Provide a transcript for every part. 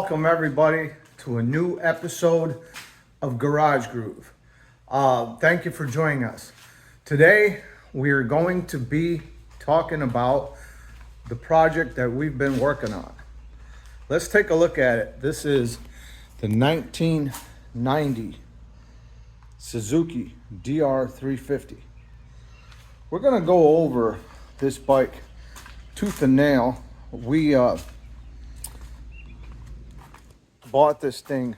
welcome everybody to a new episode of Garage Groove. Thank you for joining us. Today we are going to be talking about the project that we've been working on. Let's take a look at it. This is the 1990 Suzuki DR350. We're gonna go over this bike tooth and nail. We bought this thing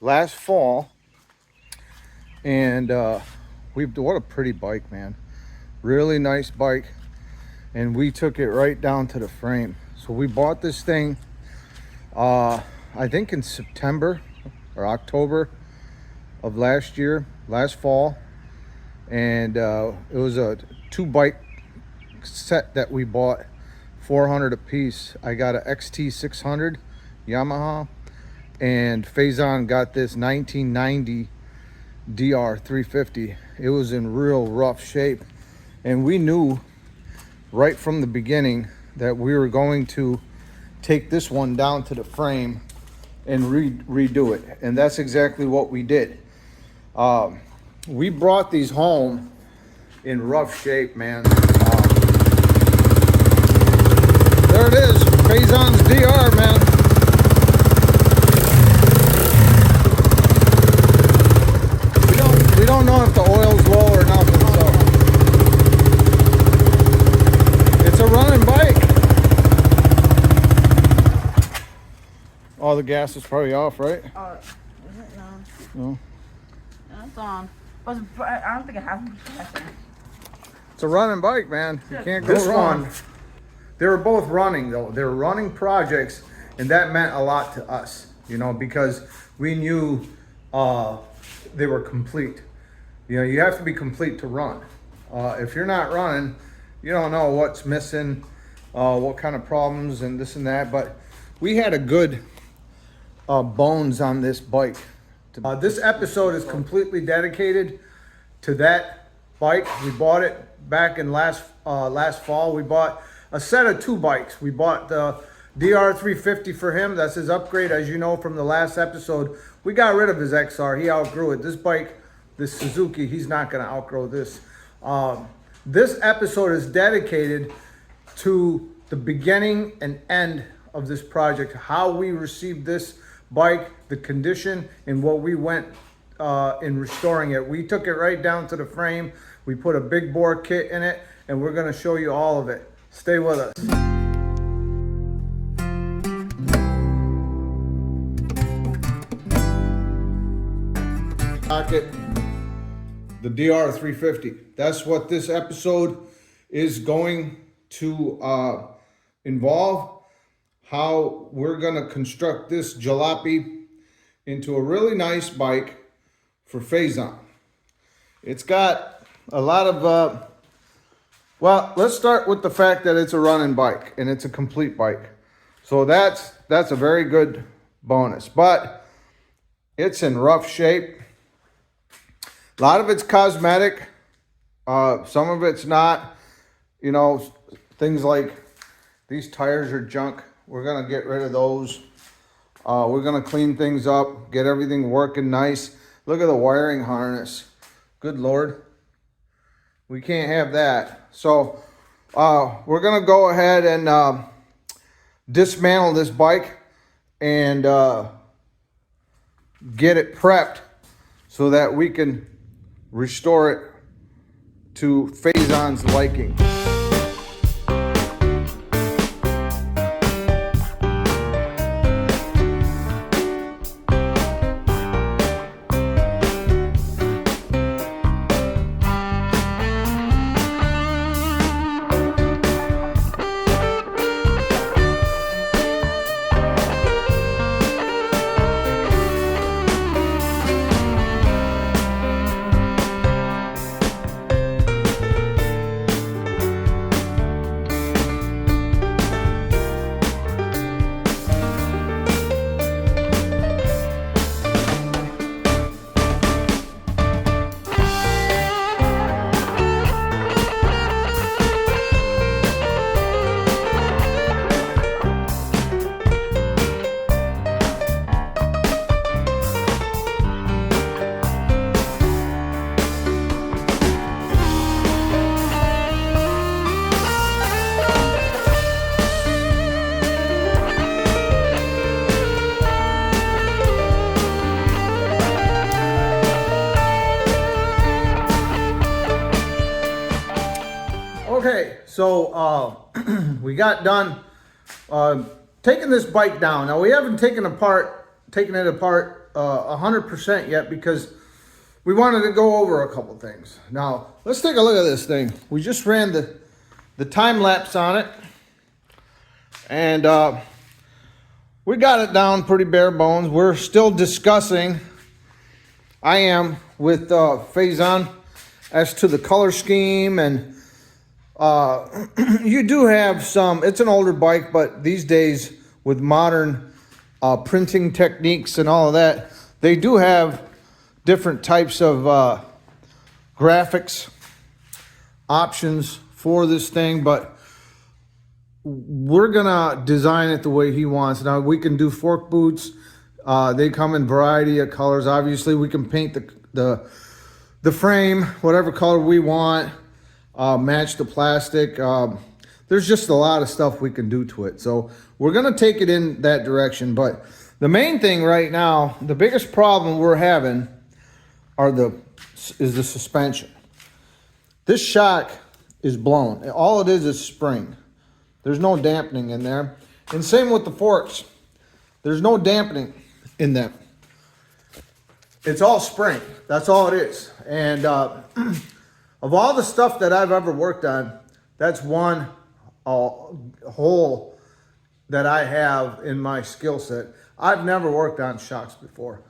last fall, and what a pretty bike, man. Really nice bike, and we took it right down to the frame. So we bought this thing I think in September or October of last fall, and it was a 2-bike set that we bought, 400 a piece. I got a XT600 Yamaha, and Faison got this 1990 DR350. It was in real rough shape, and we knew right from the beginning that we were going to take this one down to the frame and redo it, and that's exactly what we did. We brought these home in rough shape, man. There it is, Faison's DR, man. We don't know if the oil's low or nothing, so it's a running bike. Oh, the gas is probably off, right? Is it? No. No. No, it's on. But I don't think it has gas in it. It's a running bike, man. You can't go wrong. They were both running, though. They were running projects, and that meant a lot to us, you know, because we knew they were complete. You know, you have to be complete to run. If you're not running, you don't know what's missing, what kind of problems and this and that. But we had a good bones on this bike. This episode is completely dedicated to that bike. We bought it back in last fall. We bought a set of 2 bikes. We bought the DR350 for him. That's his upgrade. As you know from the last episode, we got rid of his XR. He outgrew it. This bike, this Suzuki, he's not going to outgrow this. This episode is dedicated to the beginning and end of this project, how we received this bike, the condition, and what we went in restoring it. We took it right down to the frame. We put a big bore kit in it, and we're going to show you all of it. Stay with us. Pocket, the DR350. That's what this episode is going to involve. How we're going to construct this jalopy into a really nice bike for Faison. It's got a lot of well, let's start with the fact that it's a running bike and it's a complete bike. So that's a very good bonus, but it's in rough shape. A lot of it's cosmetic. Some of it's not. You know, things like these tires are junk. We're going to get rid of those. We're going to clean things up, get everything working nice. Look at the wiring harness. Good Lord. We can't have that. So we're going to go ahead and dismantle this bike and get it prepped so that we can restore it to Faison's liking. So we got done taking this bike down. Now we haven't taken it apart 100% yet because we wanted to go over a couple things. Now let's take a look at this thing. We just ran the time lapse on it, and we got it down pretty bare bones. We're still discussing. I am with Faison as to the color scheme, and you do have some. It's an older bike, but these days with modern printing techniques and all of that, they do have different types of graphics options for this thing, but we're gonna design it the way he wants. Now we can do fork boots. They come in variety of colors. Obviously we can paint the frame whatever color we want, match the plastic. There's just a lot of stuff we can do to it, so we're gonna take it in that direction. But the main thing right now, the biggest problem we're having is the suspension. This shock is blown. All it is spring. There's no dampening in there. And same with the forks. There's no dampening in them. It's all spring. That's all it is. And of all the stuff that I've ever worked on, that's one hole that I have in my skill set. I've never worked on shocks before.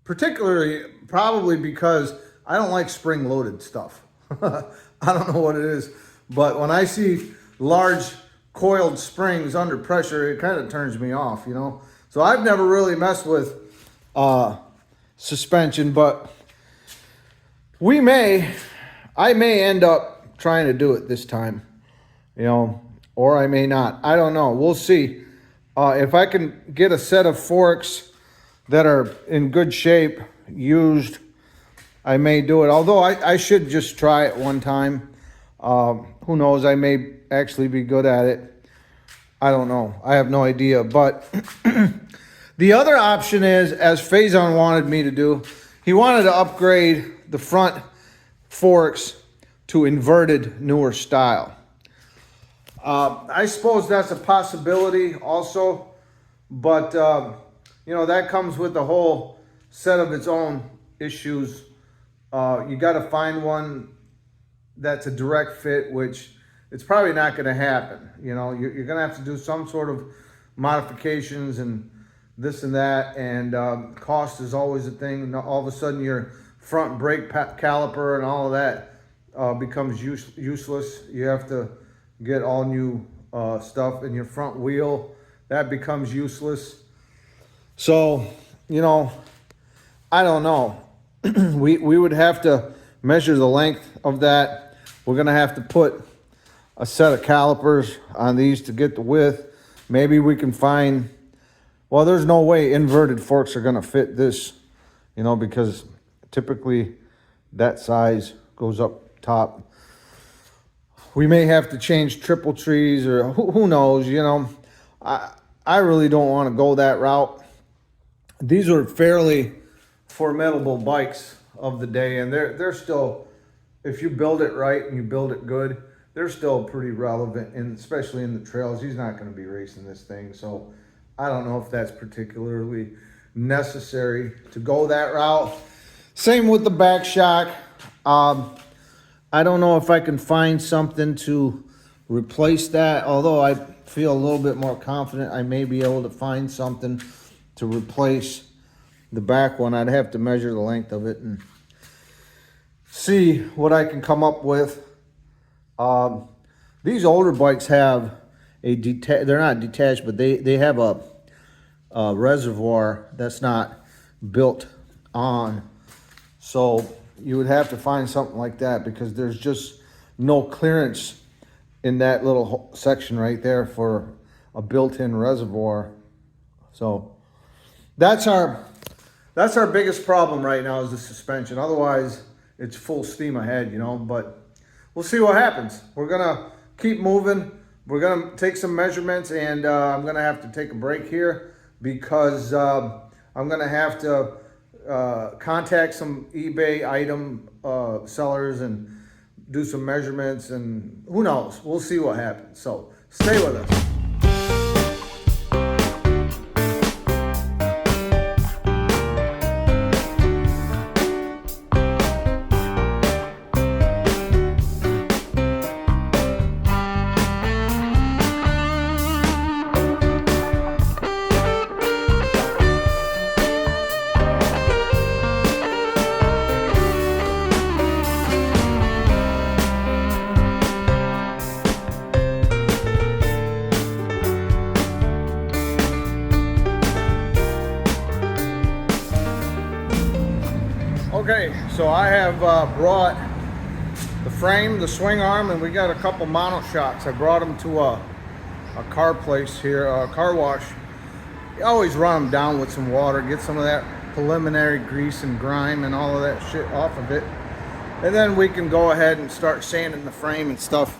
Particularly, probably because I don't like spring-loaded stuff. I don't know what it is, but when I see large coiled springs under pressure, it kind of turns me off, you know? So I've never really messed with suspension, but I may end up trying to do it this time, you know, or I may not. I don't know. We'll see. If I can get a set of forks that are in good shape, used, I may do it. Although I should just try it one time. Who knows? I may actually be good at it. I don't know. I have no idea. But the other option is, as Faison wanted me to do, he wanted to upgrade the front forks to inverted, newer style. I suppose that's a possibility also, but you know, that comes with a whole set of its own issues. You got to find one that's a direct fit, which it's probably not going to happen. You know, you're going to have to do some sort of modifications and this and that, and cost is always a thing. All of a sudden your front brake caliper and all of that becomes useless. You have to get all new stuff in your front wheel. That becomes useless. So, you know, I don't know. we would have to measure the length of that. We're going to have to put a set of calipers on these to get the width. Maybe we can find, well, there's no way inverted forks are going to fit this, you know, because typically that size goes up top. We may have to change triple trees, or who knows, you know. I really don't want to go that route. These are fairly formidable bikes of the day, and they're still, if you build it right and you build it good, they're still pretty relevant, and especially in the trails. He's not going to be racing this thing, so I don't know if that's particularly necessary to go that route. Same with the back shock. I don't know if I can find something to replace that, although I feel a little bit more confident I may be able to find something to replace the back one. I'd have to measure the length of it and see what I can come up with. These older bikes have they're not detached, but they have a reservoir that's not built on. So you would have to find something like that, because there's just no clearance in that little section right there for a built-in reservoir. So that's our biggest problem right now, is the suspension. Otherwise, it's full steam ahead, you know, but we'll see what happens. We're gonna keep moving. We're gonna take some measurements, and I'm gonna have to take a break here because I'm gonna have to contact some eBay item sellers and do some measurements, and who knows? We'll see what happens. So stay with us. Okay, so I have brought the frame, the swing arm, and we got a couple mono shocks. I brought them to a car place here, a car wash. You always run them down with some water, get some of that preliminary grease and grime and all of that shit off of it. And then we can go ahead and start sanding the frame and stuff.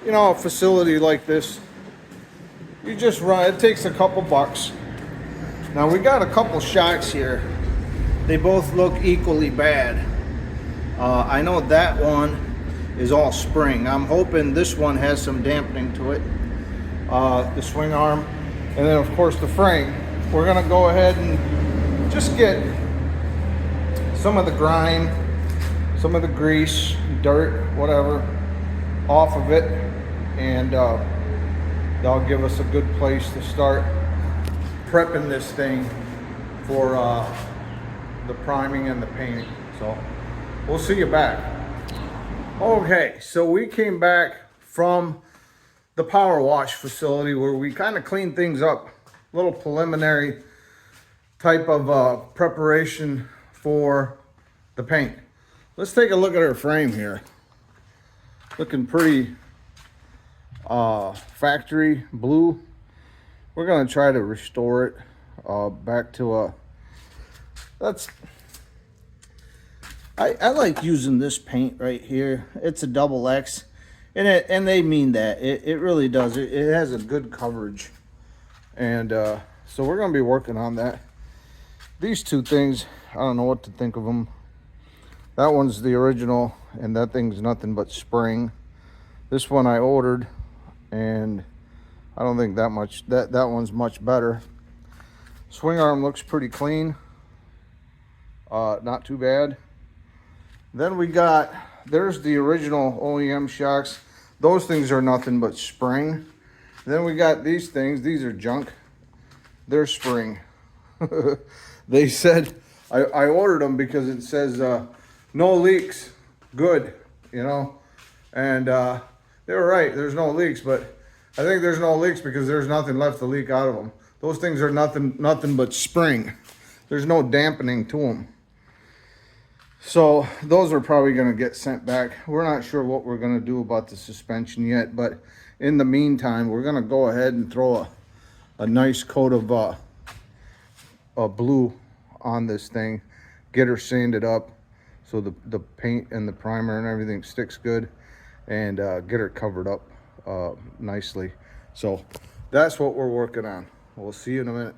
You know, a facility like this, you just run, it takes a couple bucks. Now we got a couple shocks here. They both look equally bad. I know that one is all spring. I'm hoping this one has some dampening to it. The swing arm, and then of course the frame. We're gonna go ahead and just get some of the grime, some of the grease, dirt, whatever, off of it, and that'll give us a good place to start prepping this thing for the priming and the painting. So we'll see you back. Okay, so we came back from the power wash facility where we kind of cleaned things up, a little preliminary type of preparation for the paint. Let's take a look at our frame here. Looking pretty factory blue. We're gonna try to restore it back to a I like using this paint right here. It's a double X, and they mean that. It really does. It has a good coverage, and so we're gonna be working on that. These two things, I don't know what to think of them. That one's the original, and that thing's nothing but spring. This one I ordered, and I don't think that one's much better. Swing arm looks pretty clean. Not too bad. Then we got, there's the original OEM shocks. Those things are nothing but spring. Then we got these things. These are junk. They're spring. They said, I ordered them because it says no leaks, good, you know. And they were right, there's no leaks, but I think there's no leaks because there's nothing left to leak out of them. Those things are nothing but spring. There's no dampening to them. So those are probably going to get sent back. We're not sure what we're going to do about the suspension yet, but in the meantime, we're going to go ahead and throw a nice coat of blue on this thing, get her sanded up so the paint and the primer and everything sticks good, and get her covered up nicely. So that's what we're working on. We'll see you in a minute.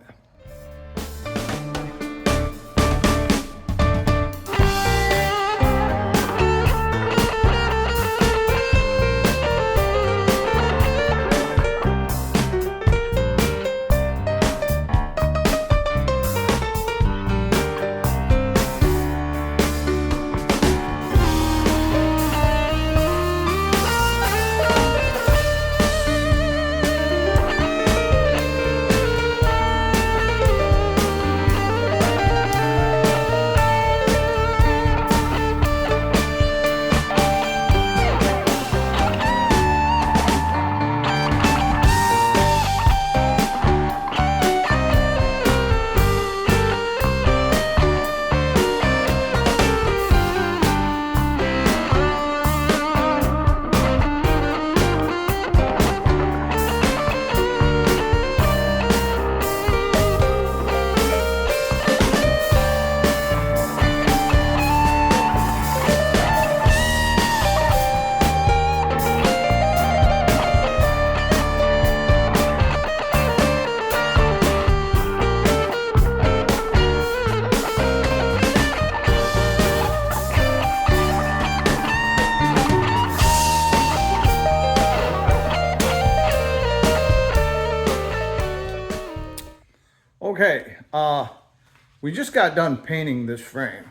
we just got done painting this frame.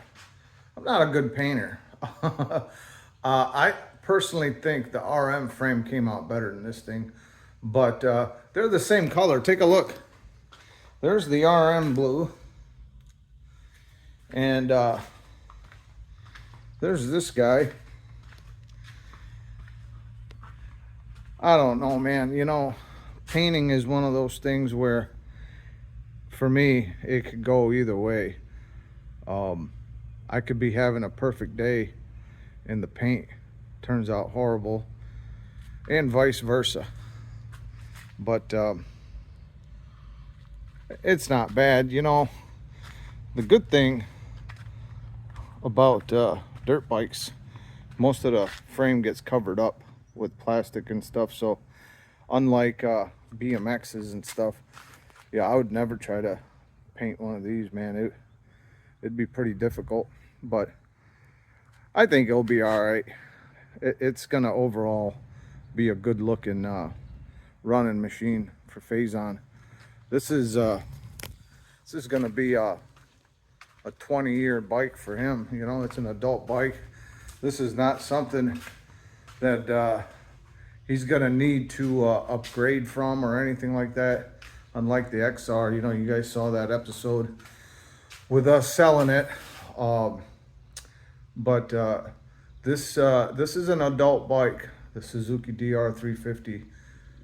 I'm not a good painter. I personally think the RM frame came out better than this thing, but they're the same color. Take a look. There's the RM blue, and there's this guy. I don't know, man. You know, painting is one of those things where, for me, it could go either way. I could be having a perfect day and the paint turns out horrible, and vice versa. But it's not bad, you know. The good thing about dirt bikes, most of the frame gets covered up with plastic and stuff, so unlike BMXs and stuff, yeah, I would never try to paint one of these, man. It'd be pretty difficult, but I think it'll be all right. It's gonna overall be a good looking running machine for Faison. This is gonna be a 20-year bike for him. You know, it's an adult bike. This is not something that he's gonna need to upgrade from or anything like that. Unlike the XR, you know, you guys saw that episode with us selling it. But this is an adult bike. The Suzuki DR350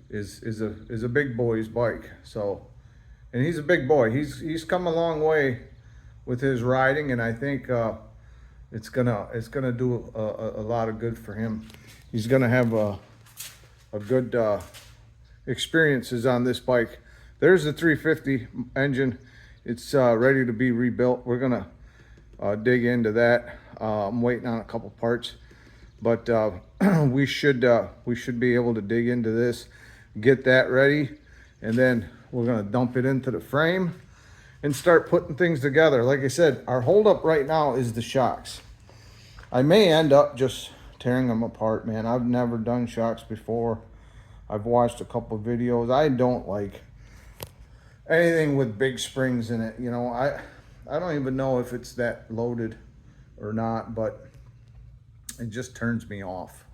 is a big boy's bike. So, and he's a big boy. He's come a long way with his riding, and I think it's gonna do a lot of good for him. He's gonna have a good experiences on this bike. There's the 350 engine. It's ready to be rebuilt. We're gonna dig into that. I'm waiting on a couple parts, but we should be able to dig into this, get that ready, and then we're gonna dump it into the frame and start putting things together. Like I said, our holdup right now is the shocks. I may end up just tearing them apart, man. I've never done shocks before. I've watched a couple of videos. I don't like anything with big springs in it. You know, I don't even know if it's that loaded or not, but it just turns me off.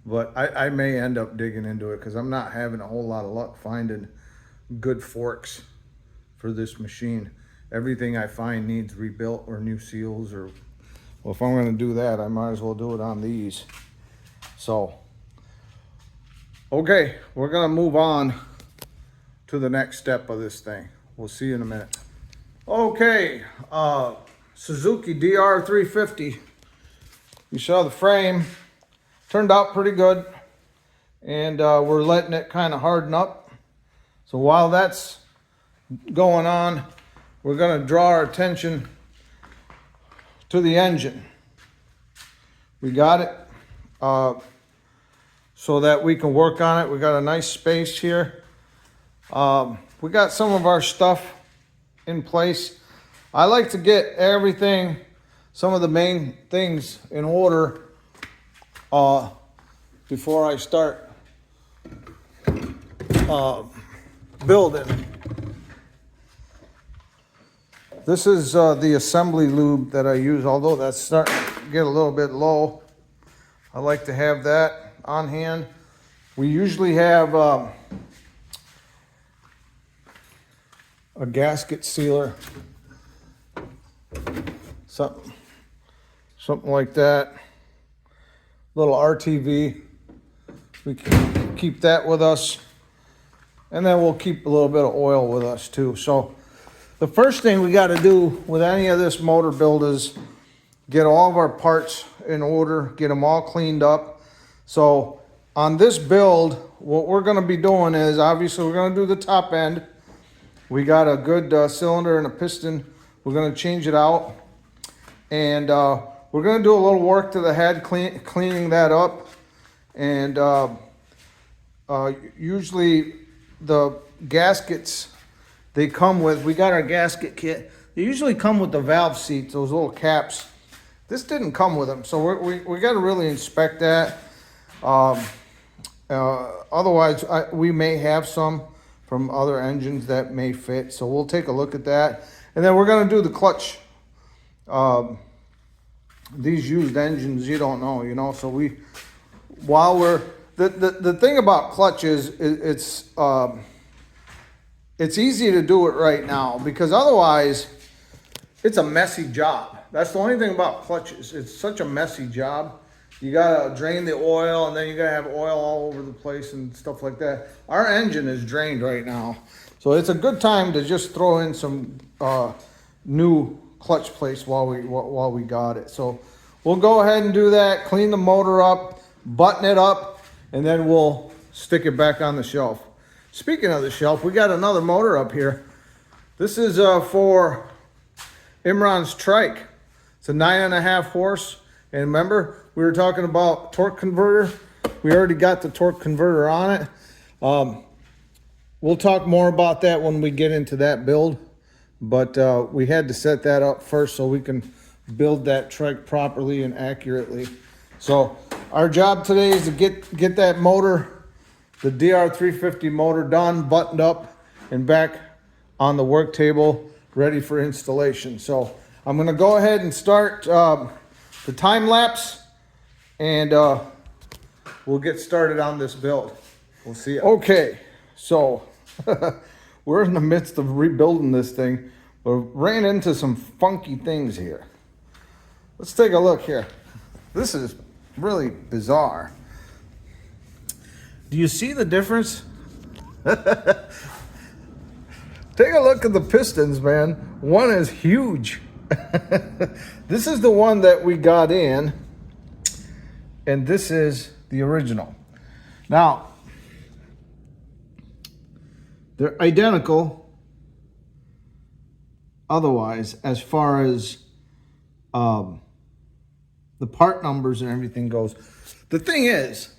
But I may end up digging into it because I'm not having a whole lot of luck finding good forks for this machine. Everything I find needs rebuilt or new seals, or, well, if I'm going to do that, I might as well do it on these. So, okay, we're going to move on to the next step of this thing. We'll see you in a minute. Okay, Suzuki DR350. You saw the frame. Turned out pretty good. And we're letting it kind of harden up. So while that's going on, we're going to draw our attention to the engine. We got it so that we can work on it. We got a nice space here. We got some of our stuff in place. I like to get everything, some of the main things in order before I start building. This is the assembly lube that I use, although that's starting to get a little bit low. I like to have that on hand. We usually have a gasket sealer, something like that. Little RTV. We can keep that with us, and then we'll keep a little bit of oil with us too. So the first thing we got to do with any of this motor build is get all of our parts in order, get them all cleaned up. So on this build, what we're going to be doing is, obviously we're going to do the top end. We got a good cylinder and a piston. We're going to change it out, and we're going to do a little work to the head, cleaning that up. And usually the gaskets, they come with, we got our gasket kit. They usually come with the valve seats, those little caps. This didn't come with them, so we got to really inspect that. Otherwise, we may have some from other engines that may fit, so we'll take a look at that. And then we're gonna do the clutch. These used engines, you don't know, you know. So while we're the thing about clutch is it's easy to do it right now, because otherwise it's a messy job. That's the only thing about clutches. It's such a messy job. You gotta drain the oil, and then you gotta have oil all over the place and stuff like that. Our engine is drained right now, so it's a good time to just throw in some new clutch plates while we got it. So we'll go ahead and do that, clean the motor up, button it up, and then we'll stick it back on the shelf. Speaking of the shelf, we got another motor up here. This is for Imran's trike. It's a 9.5 horse. And remember, we were talking about torque converter. We already got the torque converter on it. We'll talk more about that when we get into that build. But we had to set that up first so we can build that trike properly and accurately. So our job today is to get that motor, the DR350 motor, done, buttoned up, and back on the work table, ready for installation. So I'm gonna go ahead and start the time lapse, and we'll get started on this build. We'll see you. Okay, so we're in the midst of rebuilding this thing. We ran into some funky things here. Let's take a look here. This is really bizarre. Do you see the difference? Take a look at the pistons, man. One is huge. This is the one that we got in, and this is the original. Now, they're identical otherwise, as far as the part numbers and everything goes. The thing is,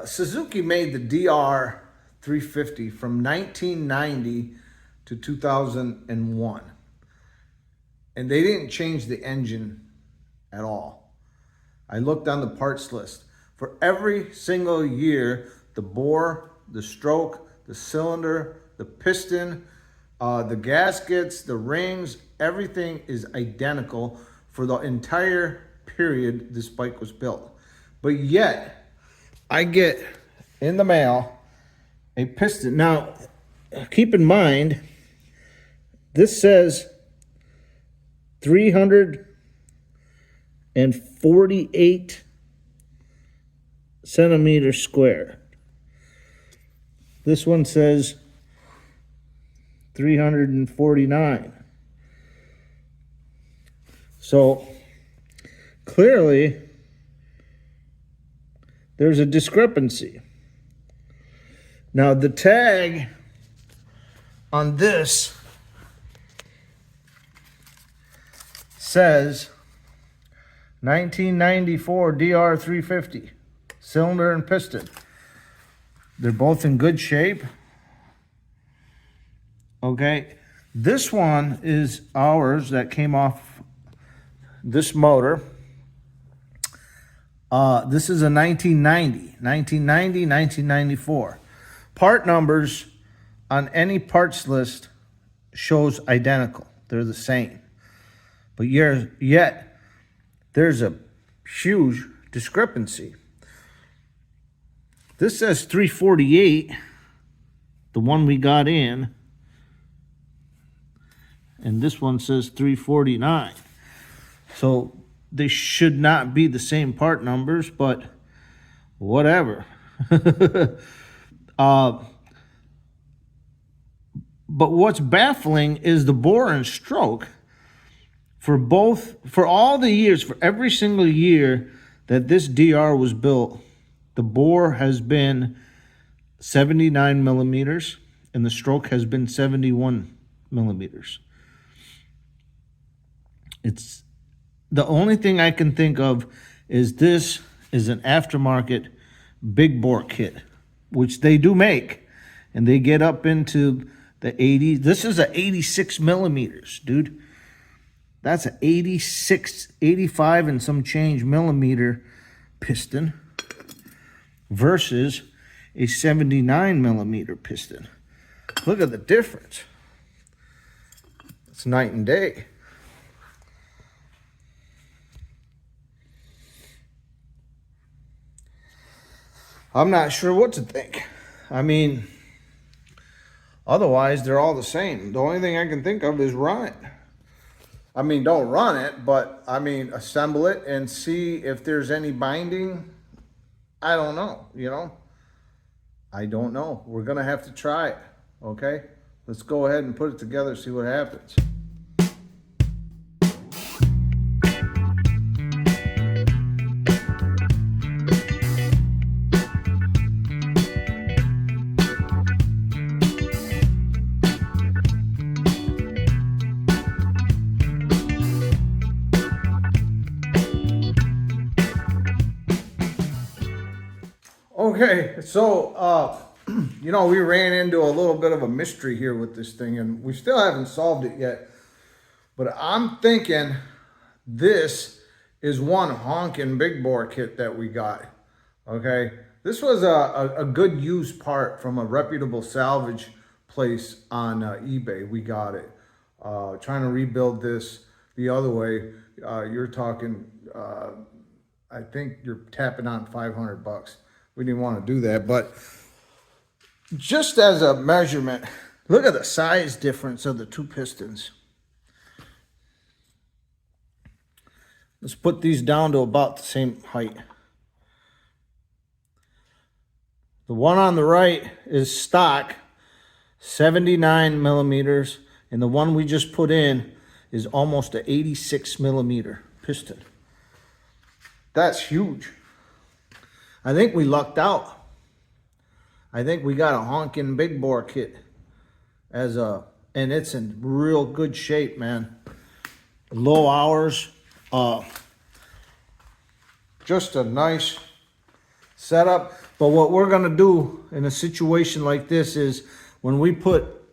Suzuki made the DR350 from 1990 to 2001. And they didn't change the engine at all. I looked on the parts list. For every single year, the bore, the stroke, the cylinder, the piston, the gaskets, the rings, everything is identical for the entire period this bike was built. But yet, I get in the mail a piston. Now, keep in mind, this says 348 centimeters square. This one says 349. So clearly there's a discrepancy. Now the tag on this says 1994 DR350 cylinder and piston. They're both in good shape. Okay, this one is ours that came off this motor. This is a 1990, 1994. Part numbers on any parts list shows identical. They're the same. But yet, there's a huge discrepancy. This says 348, the one we got in, and this one says 349. So they should not be the same part numbers, but whatever. But what's baffling is the bore and stroke. For all the years, for every single year that this DR was built, the bore has been 79 millimeters and the stroke has been 71 millimeters. It's the only thing I can think of is this is an aftermarket big bore kit, which they do make, and they get up into the 80s. This is a 86 millimeters, dude. That's an 86, 85 and some change millimeter piston versus a 79 millimeter piston. Look at the difference. It's night and day. I'm not sure what to think. I mean, otherwise they're all the same. The only thing I can think of is run it. I mean, don't run it, but I mean, assemble it and see if there's any binding. I don't know, you know? I don't know. We're gonna have to try it, okay? Let's go ahead and put it together, see what happens. Okay, so, you know, we ran into a little bit of a mystery here with this thing, and we still haven't solved it yet. But I'm thinking this is one honking big bore kit that we got, okay? This was a good used part from a reputable salvage place on eBay. We got it. Trying to rebuild this the other way, you're talking, I think you're tapping on 500 bucks. We didn't want to do that, but just as a measurement, look at the size difference of the two pistons. Let's put these down to about the same height. The one on the right is stock, 79 millimeters, and the one we just put in is almost an 86 millimeter piston. That's huge. I think we lucked out. I think we got a honking big bore kit and it's in real good shape, man. Low hours, just a nice setup. But what we're gonna do in a situation like this is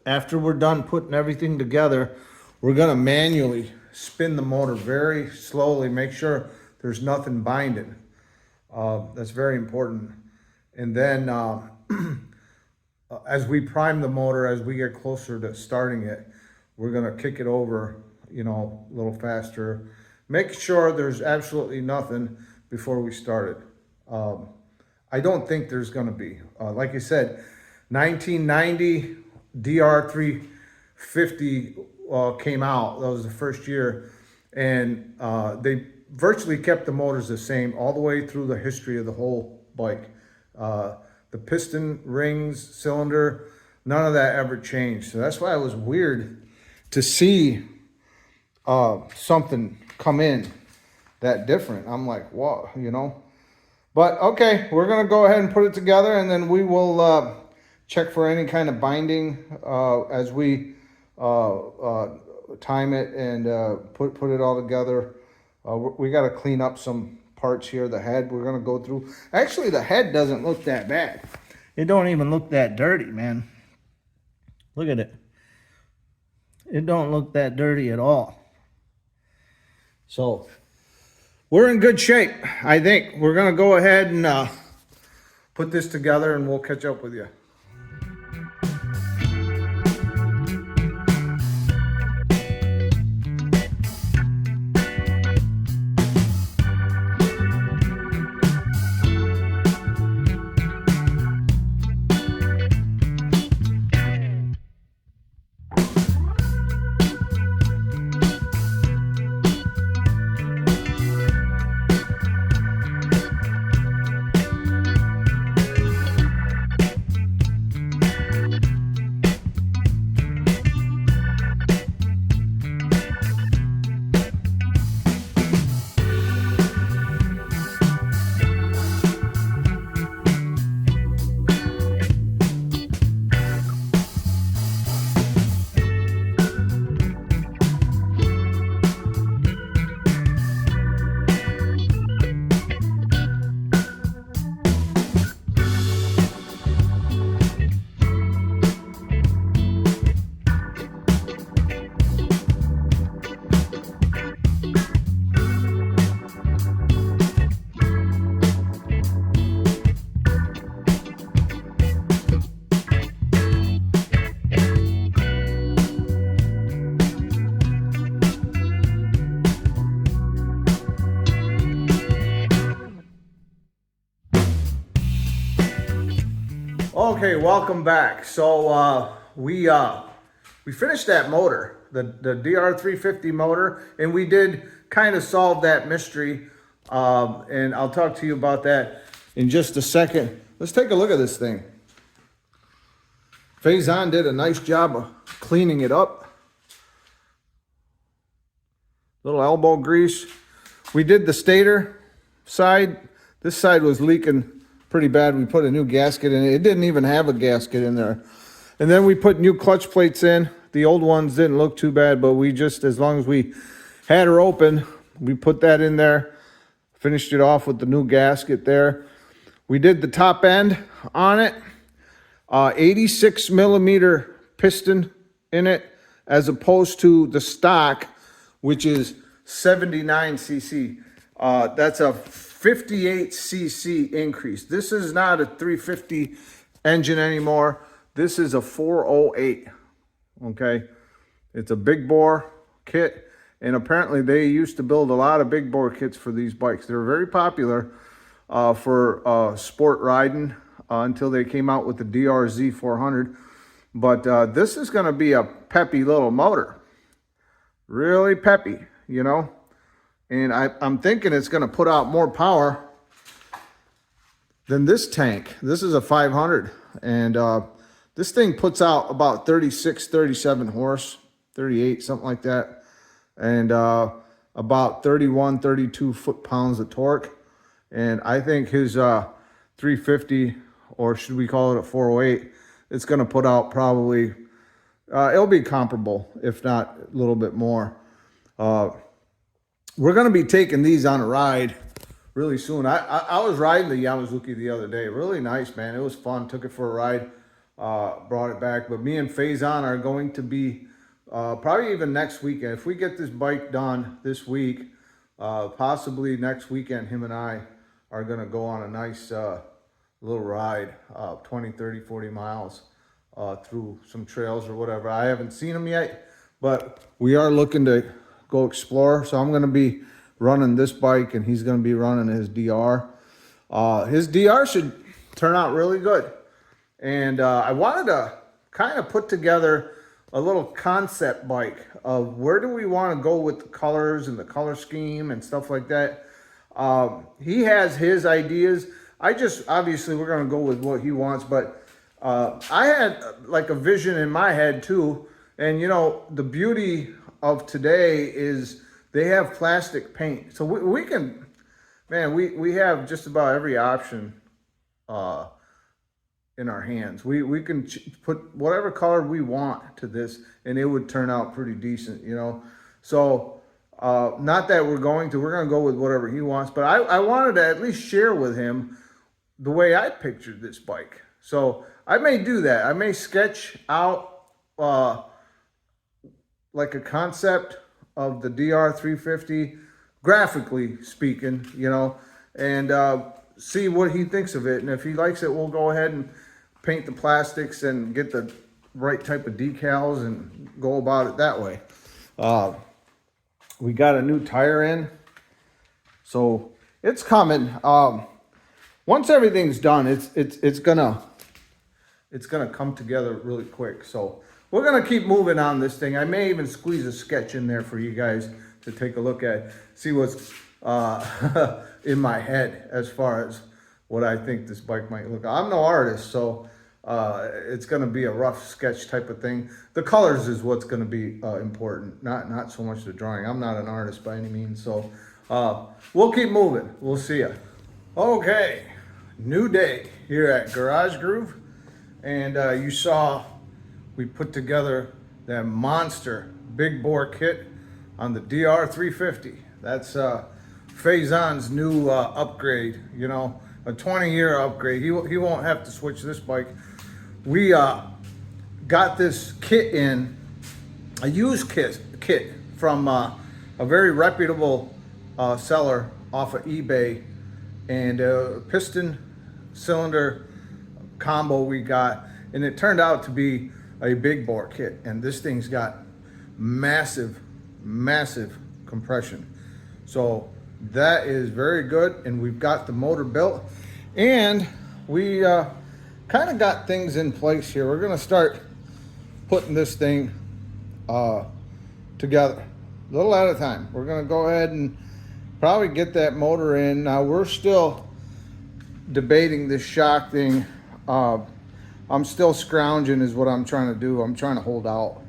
after we're done putting everything together, we're gonna manually spin the motor very slowly, make sure there's nothing binding. That's very important. And then as we prime the motor, as we get closer to starting it, we're gonna kick it over, you know, a little faster. Make sure there's absolutely nothing before we start it. I don't think there's gonna be. Like I said, 1990 DR350 came out. That was the first year. And they virtually kept the motors the same all the way through the history of the whole bike. The piston, rings, cylinder, none of that ever changed. So that's why it was weird to see something come in that different. I'm like, whoa, you know. But okay, we're gonna go ahead and put it together, and then we will check for any kind of binding as we time it and put it all together. We got to clean up some parts here. The head we're going to go through. Actually, the head doesn't look that bad. It don't even look that dirty, man. Look at it. It don't look that dirty at all. So we're in good shape. I think we're going to go ahead and put this together, and we'll catch up with you. Okay, welcome back. So we finished that motor, the DR350 motor, and we did kind of solve that mystery. And I'll talk to you about that in just a second. Let's take a look at this thing. Faison did a nice job of cleaning it up. Little elbow grease. We did the stator side. This side was leaking pretty bad. We put a new gasket in it. It didn't even have a gasket in there. And then we put new clutch plates in. The old ones didn't look too bad, but we just, as long as we had her open, we put that in there. Finished it off with the new gasket there. We did the top end on it. 86 millimeter piston in it, as opposed to the stock, which is 79 cc. That's a 58 cc increase. This is not a 350 engine anymore. This is a 408. Okay, it's a big bore kit, and apparently they used to build a lot of big bore kits for these bikes. They're very popular for sport riding until they came out with the DR400. But this is going to be a peppy little motor, really peppy, you know. And I'm thinking it's going to put out more power than this tank. This is a 500, and this thing puts out about 36, 37 horse, 38, something like that, and about 31, 32 foot-pounds of torque. And I think his 350, or should we call it a 408, it's going to put out probably, it'll be comparable, if not a little bit more. We're going to be taking these on a ride really soon. I was riding the Suzuki the other day. Really nice, man. It was fun. Took it for a ride, brought it back. But me and Faison are going to be probably even next weekend. If we get this bike done this week, possibly next weekend, him and I are going to go on a nice little ride, 20, 30, 40 miles through some trails or whatever. I haven't seen them yet, but we are looking to go explore. So I'm going to be running this bike, and he's going to be running his DR. His DR should turn out really good. And I wanted to kind of put together a little concept bike of where do we want to go with the colors and the color scheme and stuff like that. He has his ideas. Obviously we're going to go with what he wants, but I had like a vision in my head too. And you know, the beauty of today is they have plastic paint. So we can, man, we have just about every option in our hands. We can put whatever color we want to this, and it would turn out pretty decent, you know. So not that we're going to go with whatever he wants, but I wanted to at least share with him the way I pictured this bike. So I may do that. I may sketch out like a concept of the DR350, graphically speaking, you know, and see what he thinks of it. And if he likes it, we'll go ahead and paint the plastics and get the right type of decals and go about it that way. We got a new tire in, so it's coming. Once everything's done, it's gonna come together really quick. So we're gonna keep moving on this thing. I may even squeeze a sketch in there for you guys to take a look at, see what's in my head as far as what I think this bike might look. I'm no artist, so it's gonna be a rough sketch type of thing. The colors is what's gonna be important, not so much the drawing. I'm not an artist by any means, so we'll keep moving. We'll see ya. Okay, new day here at Garage Groove, and you saw we put together that monster big bore kit on the DR350. That's Faison's new upgrade, you know, a 20-year upgrade. He won't have to switch this bike. We got this kit in, a used kit from a very reputable seller off of eBay, and a piston cylinder combo we got, and it turned out to be a big bore kit, and this thing's got massive compression. So that is very good, and we've got the motor built, and we kind of got things in place here. We're gonna start putting this thing together, a little at a time. We're gonna go ahead and probably get that motor in. Now we're still debating this shock thing. I'm still scrounging is what I'm trying to do. I'm trying to hold out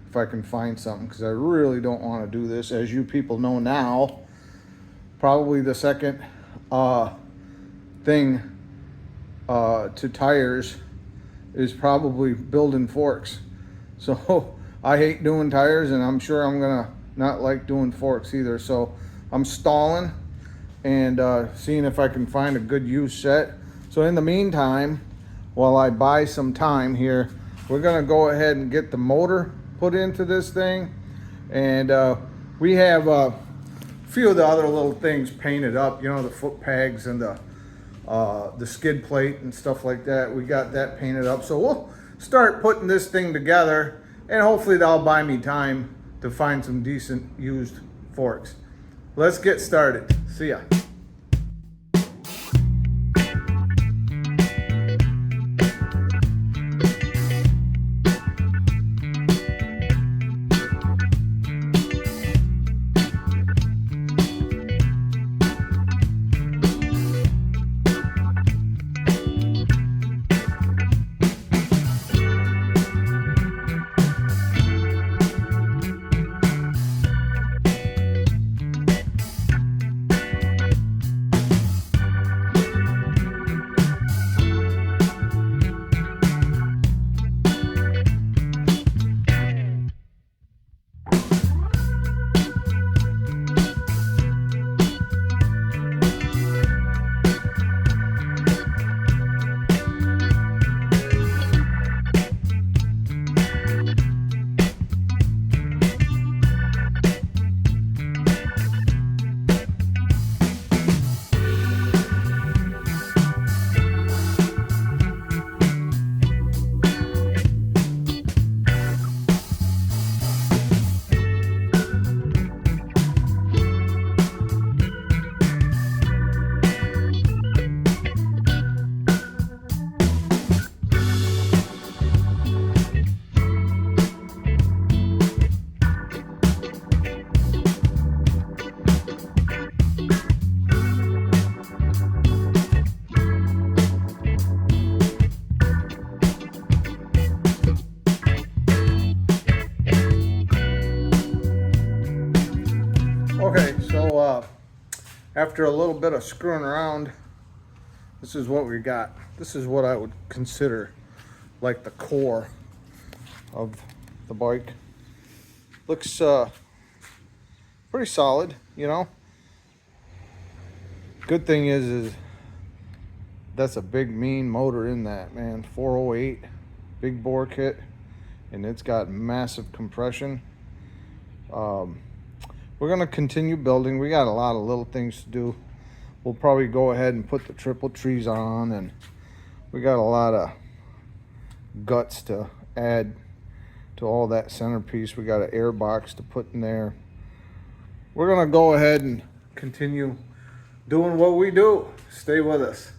if I can find something, because I really don't want to do this. As you people know now, probably the second thing to tires is probably building forks. So I hate doing tires, and I'm sure I'm gonna not like doing forks either. So I'm stalling and seeing if I can find a good used set. So in the meantime, while I buy some time here, we're gonna go ahead and get the motor put into this thing. And we have a few of the other little things painted up, you know, the foot pegs and the skid plate and stuff like that. We got that painted up. So we'll start putting this thing together, and hopefully that'll buy me time to find some decent used forks. Let's get started. See ya. Okay, so after a little bit of screwing around, this is what we got. This is what I would consider like the core of the bike. Looks pretty solid, you know. Good thing is that's a big mean motor in that, man. 408 big bore kit, and it's got massive compression. We're gonna continue building. We got a lot of little things to do. We'll probably go ahead and put the triple trees on, and we got a lot of guts to add to all that centerpiece. We got an air box to put in there. We're gonna go ahead and continue doing what we do. Stay with us.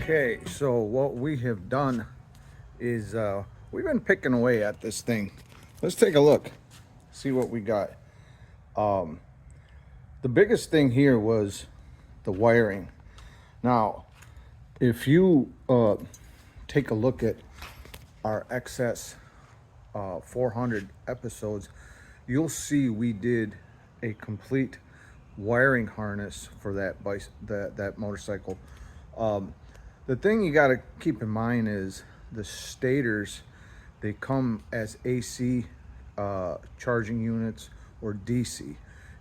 Okay, so what we have done is we've been picking away at this thing. Let's take a look. see what we got. The biggest thing here was the wiring. Now, if you take a look at our XS 400 episodes, you'll see we did a complete wiring harness for that motorcycle. The thing you got to keep in mind is the stators, they come as AC charging units or DC,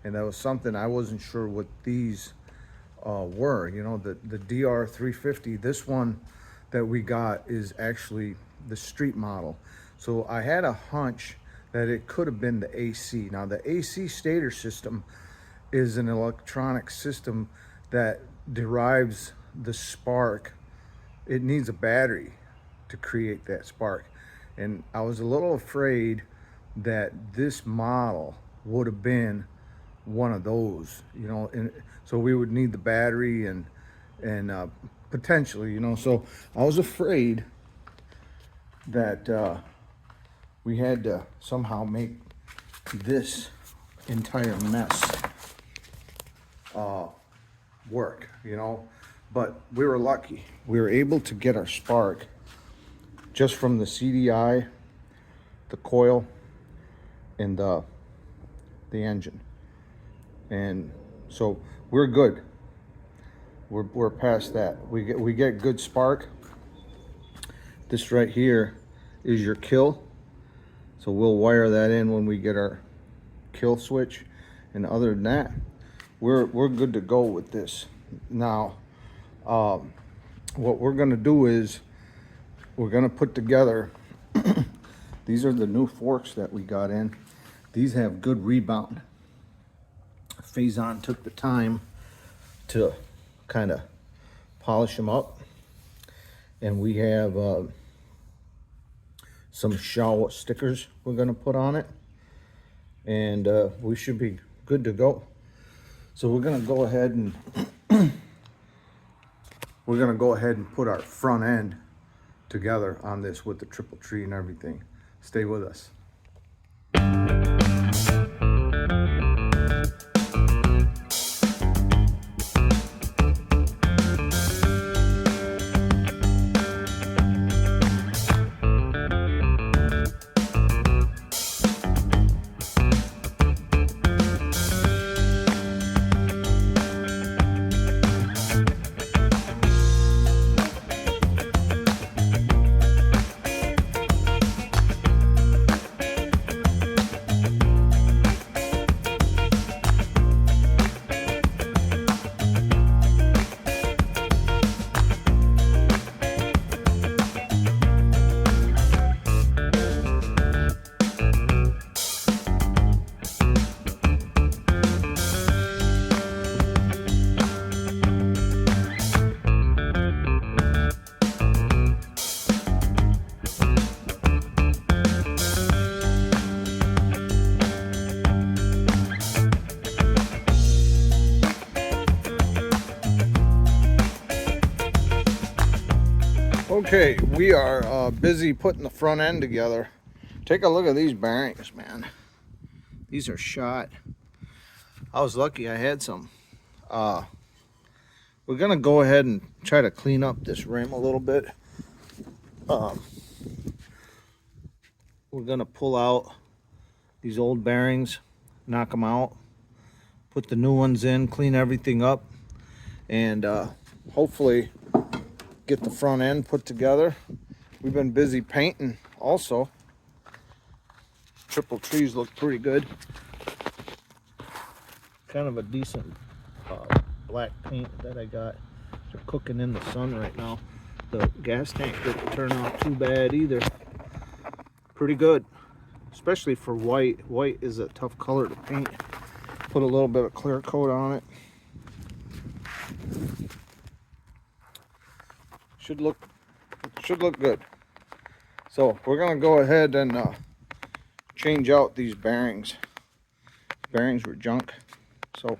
and that was something I wasn't sure what these were. You know, the DR350, this one that we got is actually the street model, so I had a hunch that it could have been the AC. Now, the AC stator system is an electronic system that derives the spark. It needs a battery to create that spark, and I was a little afraid that this model would have been one of those, you know, and so we would need the battery and potentially, you know, so I was afraid that we had to somehow make this entire mess work, you know. But we were lucky. We were able to get our spark just from the CDI, the coil, and the engine. And so we're good. We're past that. We get good spark. This right here is your kill. So we'll wire that in when we get our kill switch. And other than that, we're good to go with this. Now, what we're gonna do is we're gonna put together, these are the new forks that we got in. These have good rebound. Faison took the time to kind of polish them up, and we have some Shaw stickers we're gonna put on it, and we should be good to go. So we're gonna go ahead and put our front end together on this with the triple tree and everything. Stay with us. Okay, we are busy putting the front end together. Take a look at these bearings, man. These are shot. I was lucky I had some. We're gonna go ahead and try to clean up this rim a little bit. We're gonna pull out these old bearings, knock them out, put the new ones in, clean everything up, and hopefully get the front end put together. We've been busy painting also. Triple trees look pretty good. Kind of a decent black paint that I got. They're cooking in the sun right now. The gas tank didn't turn out too bad either. Pretty good, especially for white. White is a tough color to paint. Put a little bit of clear coat on it. Should look good. So we're gonna go ahead and change out these bearings. Bearings were junk, so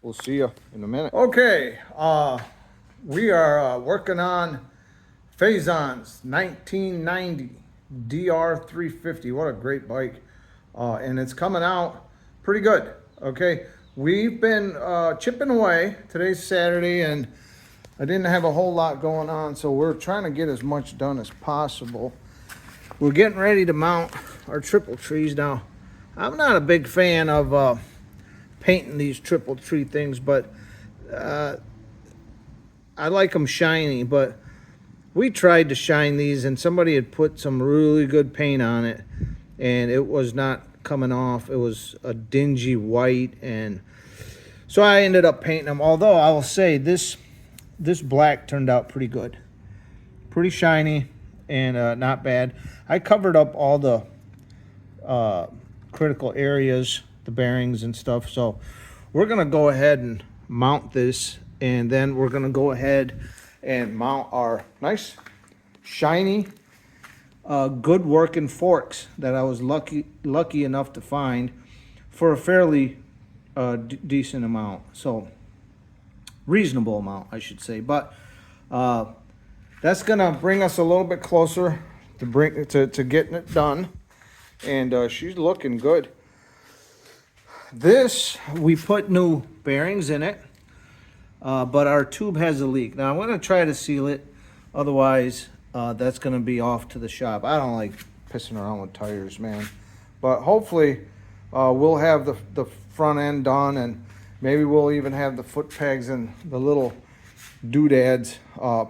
we'll see you in a minute. Okay, we are working on Faison's 1990 DR350. What a great bike. and it's coming out pretty good. Okay, we've been chipping away. Today's Saturday, and I didn't have a whole lot going on, so we're trying to get as much done as possible. We're getting ready to mount our triple trees now. I'm not a big fan of painting these triple tree things, but I like them shiny. But we tried to shine these, and somebody had put some really good paint on it, and it was not coming off. It was a dingy white, and so I ended up painting them. Although I will say this black turned out pretty good, pretty shiny, and not bad. I covered up all the critical areas, the bearings and stuff. So we're gonna go ahead and mount this, and then we're gonna go ahead and mount our nice shiny good working forks that I was lucky enough to find for a fairly decent amount. So reasonable amount, I should say. But that's gonna bring us a little bit closer to getting it done, and she's looking good. This, we put new bearings in it, but our tube has a leak. Now I'm gonna try to seal it, otherwise that's gonna be off to the shop. I don't like pissing around with tires, man. But hopefully we'll have the front end done, and maybe we'll even have the foot pegs and the little doodads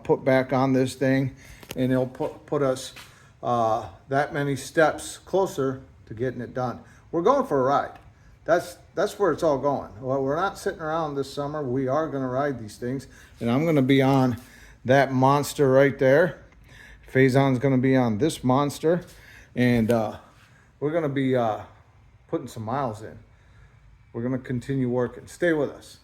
put back on this thing, and it'll put us that many steps closer to getting it done. We're going for a ride. That's where it's all going. Well, we're not sitting around this summer. We are going to ride these things, and I'm going to be on that monster right there. Faison's going to be on this monster, and we're going to be putting some miles in. We're going to continue working. Stay with us.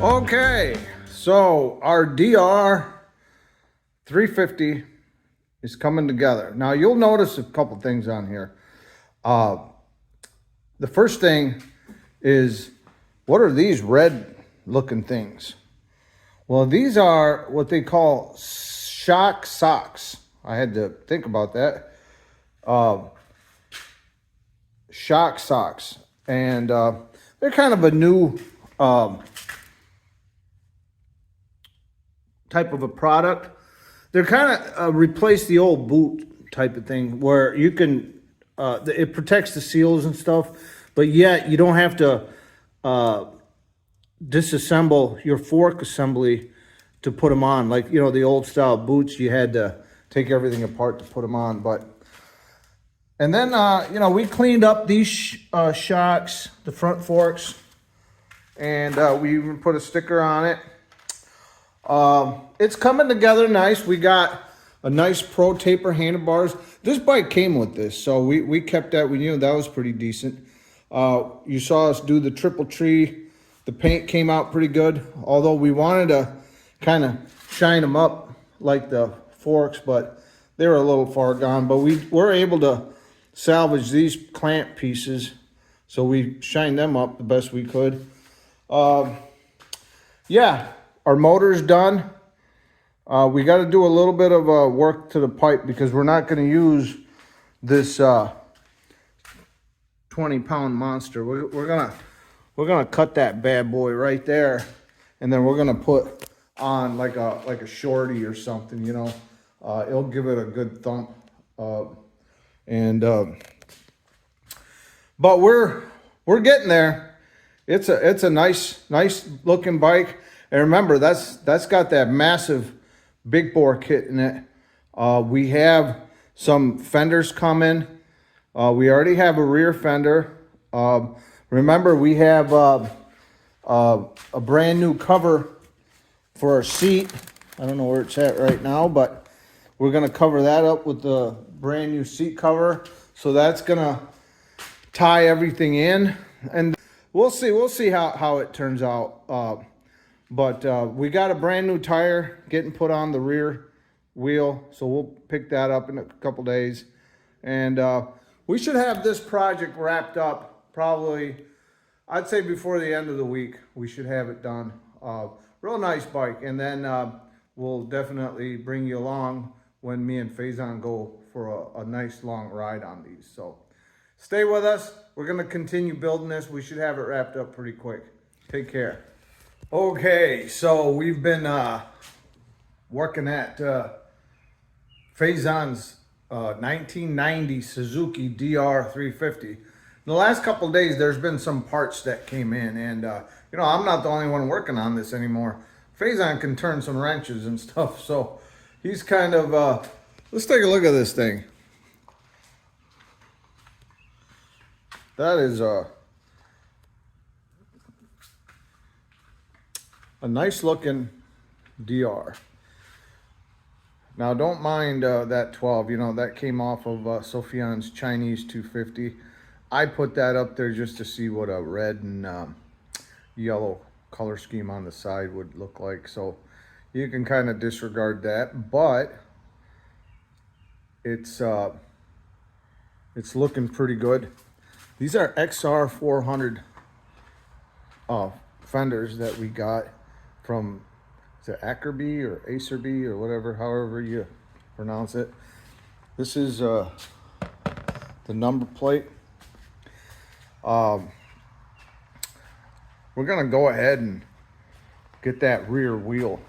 Okay, so our DR350 is coming together. Now you'll notice a couple things on here. The first thing is, what are these red looking things? Well, these are what they call shock socks. I had to think about that. Shock socks, and they're kind of a new type of a product. They're kind of replace the old boot type of thing, where you can it protects the seals and stuff, but yet you don't have to disassemble your fork assembly to put them on. Like, you know, the old style boots, you had to take everything apart to put them on. But and then you know, we cleaned up these shocks, the front forks, and we even put a sticker on it. It's coming together nice. We got a nice Pro Taper handlebars. This bike came with this, so we kept that. We knew that was pretty decent. You saw us do the triple tree. The paint came out pretty good, although we wanted to kind of shine them up like the forks, but they were a little far gone. But we were able to salvage these clamp pieces, so we shined them up the best we could. Yeah, our motor's done. We got to do a little bit of work to the pipe, because we're not going to use this 20-pound monster. We're gonna cut that bad boy right there, and then we're gonna put on like a shorty or something. You know, it'll give it a good thump. But we're getting there. It's a nice looking bike. And remember, that's got that massive big bore kit in it. We have some fenders coming. We already have a rear fender. Remember, we have a brand new cover for our seat. I don't know where it's at right now, but we're gonna cover that up with the brand new seat cover. So that's gonna tie everything in, and we'll see how it turns out. But we got a brand new tire getting put on the rear wheel, so we'll pick that up in a couple days, and we should have this project wrapped up probably, I'd say, before the end of the week. We should have it done. Real nice bike, and then we'll definitely bring you along when me and Faison go for a nice long ride on these. So stay with us. We're gonna continue building this. We should have it wrapped up pretty quick. Take care. Okay, so we've been working at Faison's 1990 Suzuki DR350. The last couple of days, there's been some parts that came in, and you know, I'm not the only one working on this anymore. Faison can turn some wrenches and stuff, so he's kind of, let's take a look at this thing. That is a nice looking DR. Now don't mind that 12, you know, that came off of Sophian's Chinese 250. I put that up there just to see what a red and yellow color scheme on the side would look like. So you can kind of disregard that, but it's looking pretty good. These are XR 400 fenders that we got from, is it Ackerby or Acerby or whatever, however you pronounce it. This is the number plate. We're gonna go ahead and get that rear wheel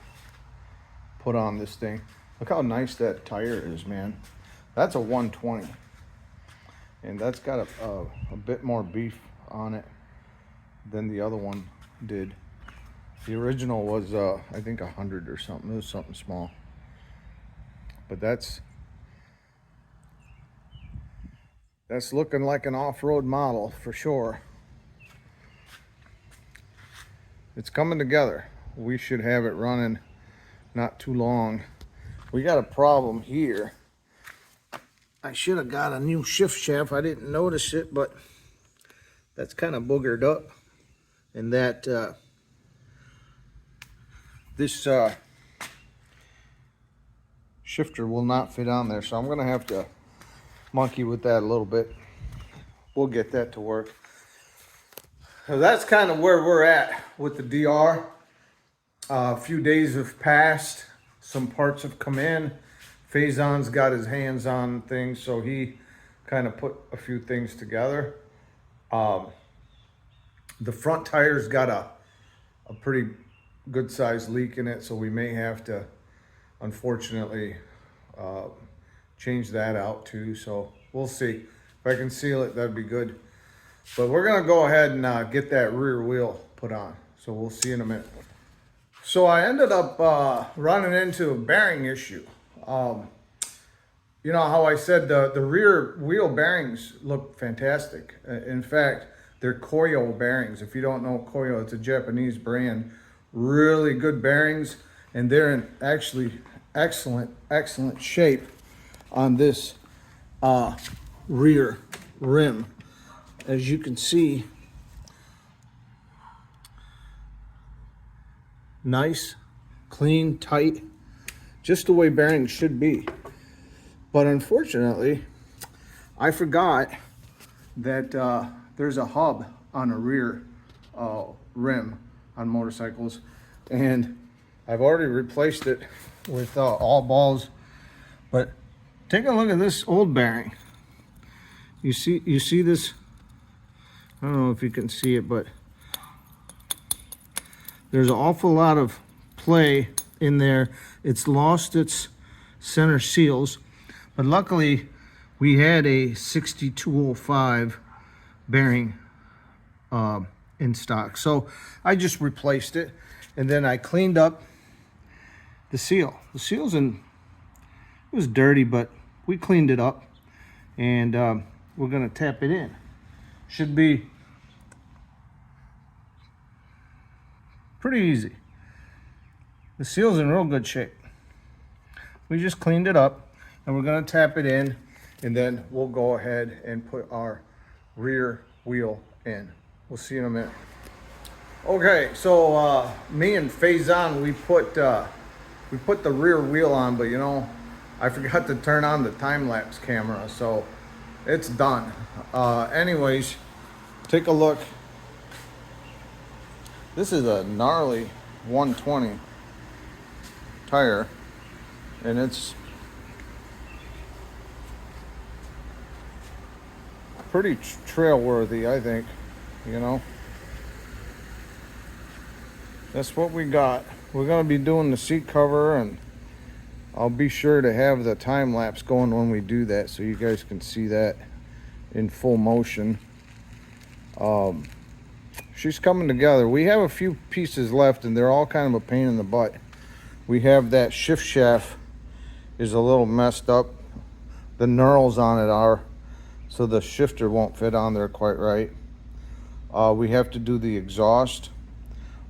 put on this thing. Look how nice that tire is, man. That's a 120. And that's got a bit more beef on it than the other one did. The original was, I think 100 or something. It was something small. But that's looking like an off-road model for sure. It's coming together. We should have it running not too long. We got a problem here. I should have got a new shift shaft. I didn't notice it, but that's kind of boogered up. And that this shifter will not fit on there. So I'm going to have to monkey with that a little bit. We'll get that to work. So that's kind of where we're at with the DR. A few days have passed. Some parts have come in. Faison's got his hands on things, so he kind of put a few things together. The front tire's got a pretty good sized leak in it, so we may have to, unfortunately, change that out too. So we'll see. If I can seal it, that'd be good. But we're gonna go ahead and get that rear wheel put on. So we'll see in a minute. So I ended up running into a bearing issue. You know how I said the rear wheel bearings look fantastic. In fact, they're Koyo bearings. If you don't know Koyo, it's a Japanese brand. Really good bearings, and they're in actually excellent shape on this rear rim. As you can see, nice, clean, tight, just the way bearings should be. But unfortunately, I forgot that there's a hub on a rear rim on motorcycles, and I've already replaced it with all balls. But take a look at this old bearing. You see this? I don't know if you can see it, but there's an awful lot of play in there. It's lost its center seals, but luckily we had a 6205 bearing in stock. So I just replaced it, and then I cleaned up the seal. The seal's in, it was dirty, but we cleaned it up, and we're gonna tap it in. Should be pretty easy. The seal's in real good shape. We just cleaned it up, and we're gonna tap it in, and then we'll go ahead and put our rear wheel in. We'll see you in a minute. Okay, so me and Faison, we put the rear wheel on, but you know, I forgot to turn on the time-lapse camera, so it's done. Anyways, take a look. This is a gnarly 120 tire, and it's pretty trail worthy, I think. You know, that's what we got. We're gonna be doing the seat cover, and I'll be sure to have the time lapse going when we do that, so you guys can see that in full motion. She's coming together. We have a few pieces left, and they're all kind of a pain in the butt. We have that shift shaft is a little messed up. The knurls on it are, so the shifter won't fit on there quite right. We have to do the exhaust.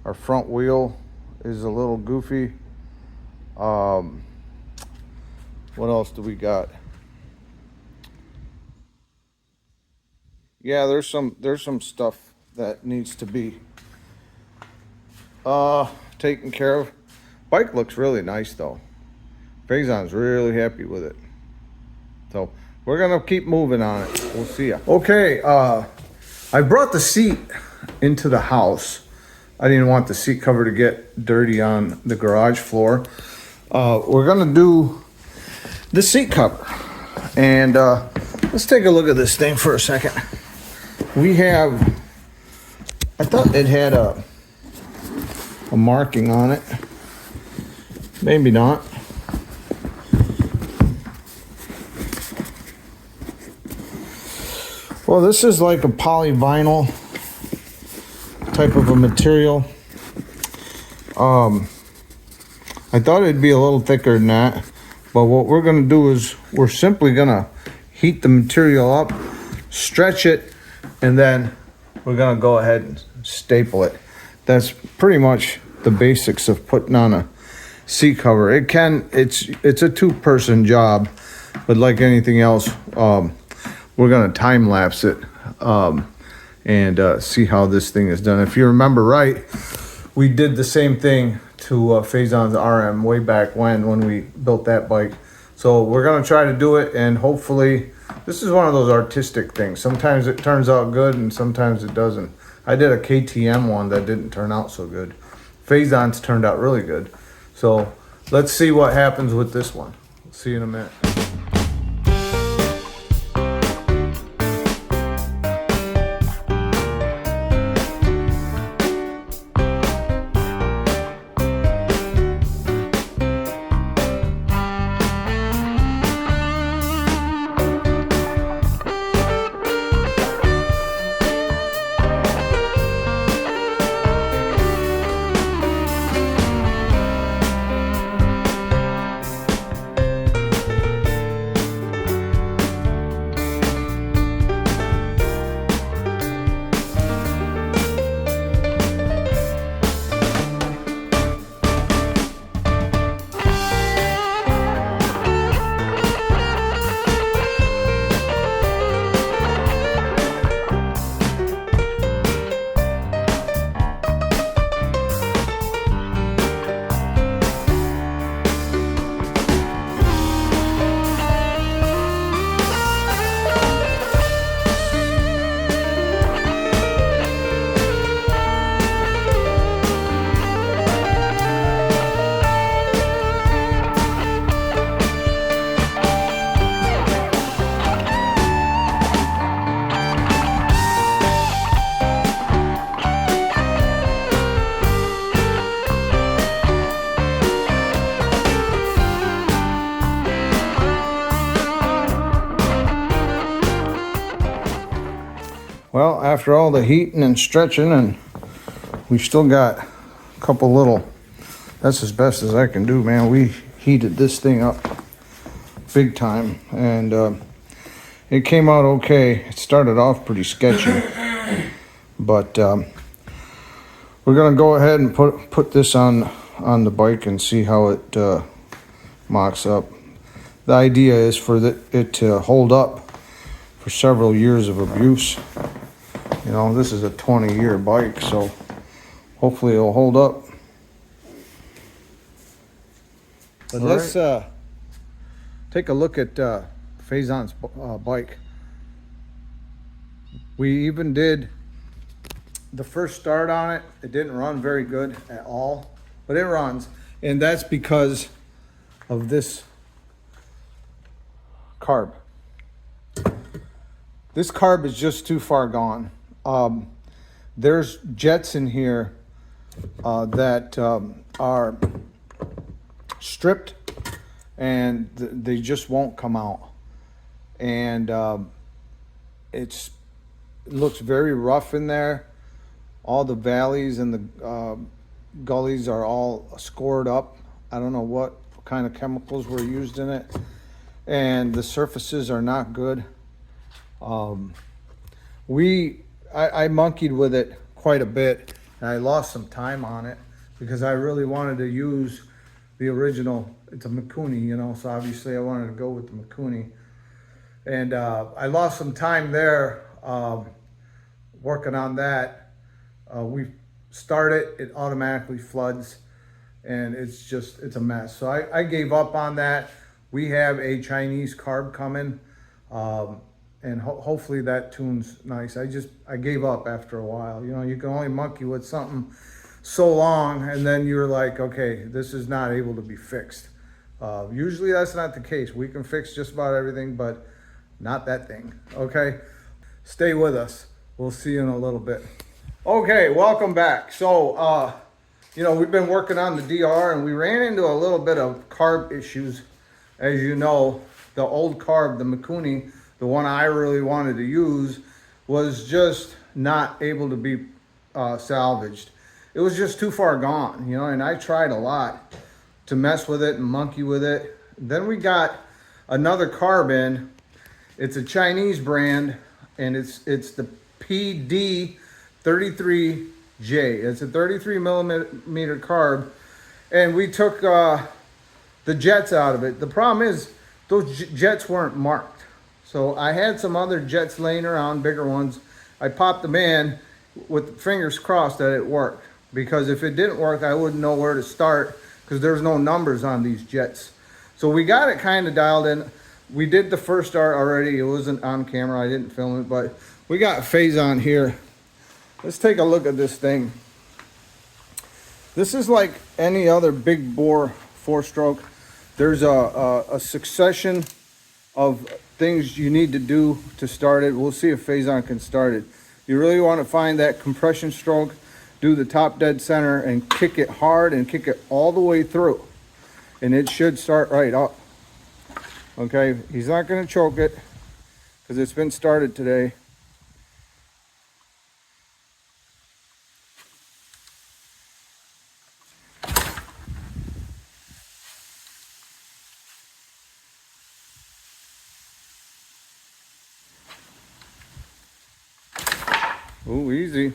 Our front wheel is a little goofy. What else do we got? Yeah, there's some stuff that needs to be taken care of. Bike looks really nice though. Faison's really happy with it. So we're gonna keep moving on it. We'll see ya. Okay, I brought the seat into the house. I didn't want the seat cover to get dirty on the garage floor. We're gonna do the seat cover. And let's take a look at this thing for a second. We have, I thought it had a marking on it. Maybe not. Well, this is like a polyvinyl type of a material. I thought it'd be a little thicker than that, but what we're gonna do is we're simply gonna heat the material up, stretch it, and then we're gonna go ahead and staple it. That's pretty much the basics of putting on a seat cover. It's a two-person job, but like anything else, we're gonna time lapse it and see how this thing is done. If you remember right, we did the same thing to Faison's RM way back when we built that bike. So we're gonna try to do it, and hopefully, this is one of those artistic things. Sometimes it turns out good and sometimes it doesn't. I did a KTM one that didn't turn out so good. Faison's turned out really good. So let's see what happens with this one. See you in a minute. Well, after all the heating and stretching, and we still got a couple little, that's as best as I can do, man. We heated this thing up big time, and it came out okay. It started off pretty sketchy, but we're gonna go ahead and put this on the bike and see how it mocks up. The idea is for it to hold up for several years of abuse. You know, this is a 20-year bike, so hopefully it'll hold up. But let's take a look at Faison's bike. We even did the first start on it. It didn't run very good at all, but it runs, and that's because of this carb. This carb is just too far gone. There's jets in here that are stripped, and they just won't come out. And it looks very rough in there. All the valleys and the gullies are all scored up. I don't know what kind of chemicals were used in it. And the surfaces are not good. I monkeyed with it quite a bit, and I lost some time on it because I really wanted to use the original. It's a Mikuni, you know, so obviously I wanted to go with the Mikuni. And I lost some time there working on that. We start it, it automatically floods, and it's a mess. So I gave up on that. We have a Chinese carb coming, and hopefully that tune's nice. I gave up after a while. You know, you can only monkey with something so long, and then you're like, okay, this is not able to be fixed. Usually that's not the case. We can fix just about everything, but not that thing, okay? Stay with us. We'll see you in a little bit. Okay, welcome back. So, you know, we've been working on the DR, and we ran into a little bit of carb issues. As you know, the old carb, the Mikuni, the one I really wanted to use, was just not able to be salvaged. It was just too far gone, you know, and I tried a lot to mess with it and monkey with it. Then we got another carb in. It's a Chinese brand, and it's the PD33J. It's a 33 millimeter carb, and we took the jets out of it. The problem is those jets weren't marked. So I had some other jets laying around, bigger ones. I popped them in with fingers crossed that it worked, because if it didn't work, I wouldn't know where to start because there's no numbers on these jets. So we got it kind of dialed in. We did the first start already. It wasn't on camera. I didn't film it, but we got Faison here. Let's take a look at this thing. This is like any other big bore 4-stroke. There's a succession of things you need to do to start it. We'll see if Faison can start it. You really want to find that compression stroke, do the top dead center, and kick it hard and kick it all the way through. And it should start right up. Okay, he's not going to choke it because it's been started today. Ooh, easy.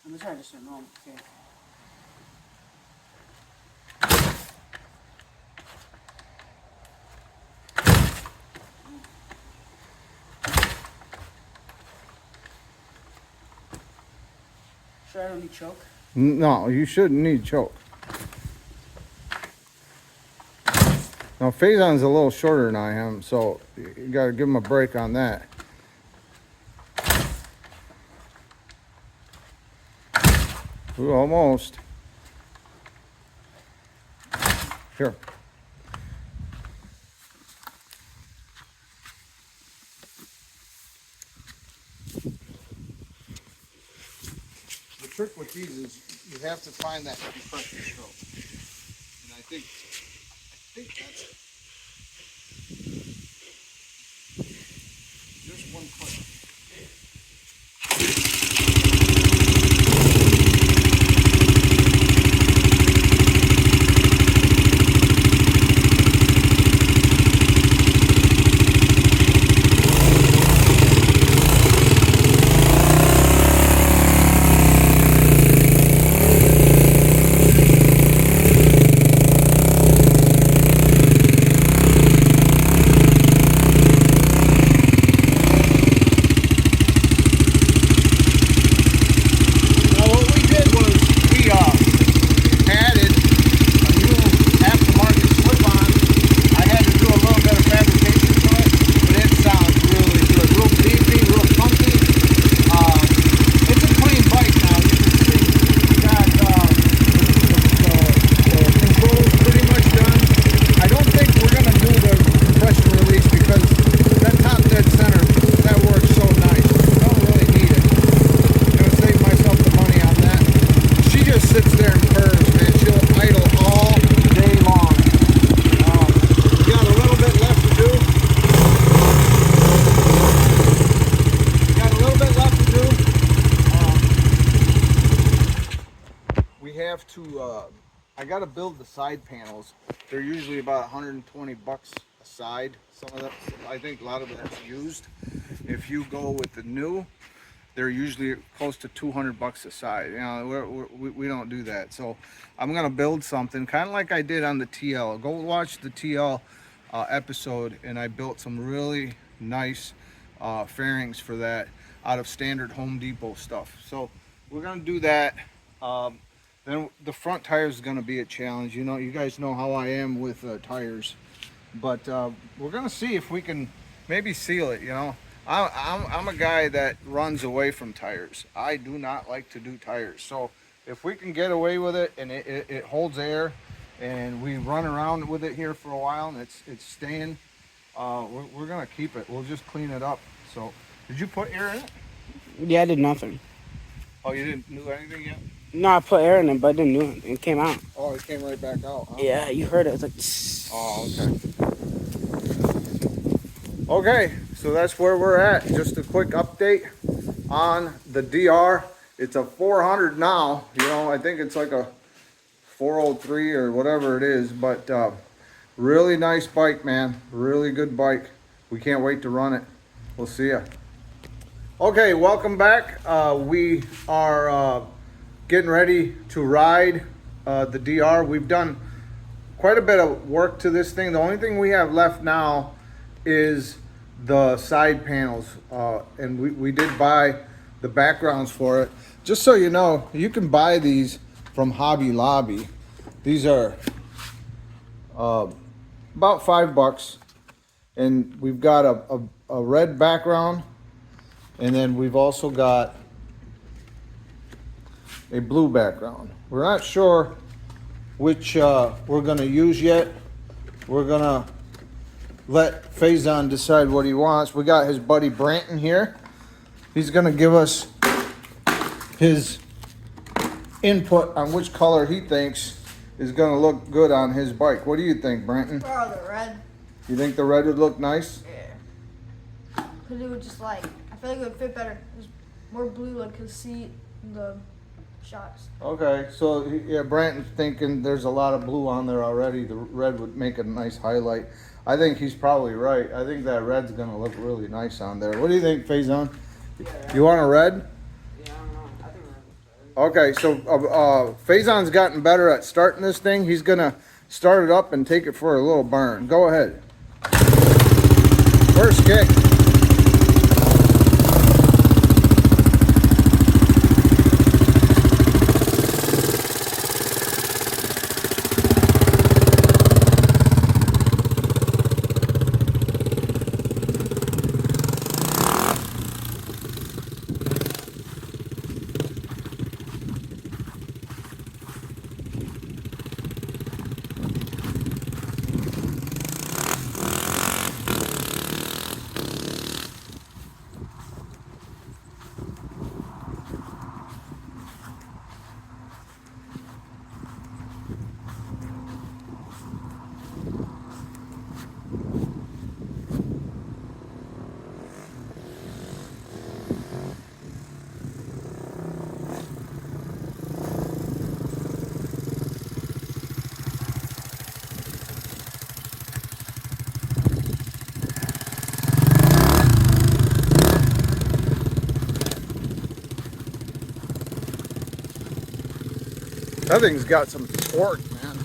Let me try this one. Oh, okay. Sure I don't need choke? No, you shouldn't need choke. Now, Faison's a little shorter than I am, so you got to give him a break on that. Ooh, almost. Here. The trick with these is you have to find that compression stroke. And I think that's it. I got to build the side panels. They're usually about 120 bucks a side. Some of that, I think a lot of that's used. If you go with the new, they're usually close to 200 bucks a side. You know, we don't do that. So I'm gonna build something kind of like I did on the TL. Go watch the TL episode, and I built some really nice fairings for that out of standard Home Depot stuff. So we're gonna do that. Then the front tire is gonna be a challenge. You know, you guys know how I am with tires, but we're gonna see if we can maybe seal it. You know, I'm a guy that runs away from tires. I do not like to do tires. So if we can get away with it and it holds air, and we run around with it here for a while and it's staying, we're gonna keep it. We'll just clean it up. So did you put air in it? Yeah, I did nothing. Oh, you didn't do anything yet? No, I put air in it, but it didn't do anything. It came out. Oh, it came right back out, huh? Yeah, you heard it. It's like, tss. Oh, okay. Okay, so that's where we're at. Just a quick update on the DR. It's a 400 now. You know, I think it's like a 403 or whatever it is, but really nice bike, man. Really good bike. We can't wait to run it. We'll see ya. Okay, welcome back. We are getting ready to ride the DR. We've done quite a bit of work to this thing. The only thing we have left now is the side panels, and we did buy the backgrounds for it. Just so you know, you can buy these from Hobby Lobby. These are about $5, and we've got a red background, and then we've also got a blue background. We're not sure which we're gonna use yet. We're gonna let Faison decide what he wants. We got his buddy Branton here. He's gonna give us his input on which color he thinks is gonna look good on his bike. What do you think, Branton? Oh, the red. You think the red would look nice? Yeah. Because it would just like, I feel like it would fit better. There's more blue, like, could see the shots. Okay, so yeah, Branton's thinking there's a lot of blue on there already. The red would make a nice highlight. I think he's probably right. I think that red's gonna look really nice on there. What do you think, Faison? Yeah, You want a red? Yeah, I don't know. I think red. Okay, so Faison's gotten better at starting this thing. He's gonna start it up and take it for a little burn. Go ahead. First kick. That thing's got some torque, man.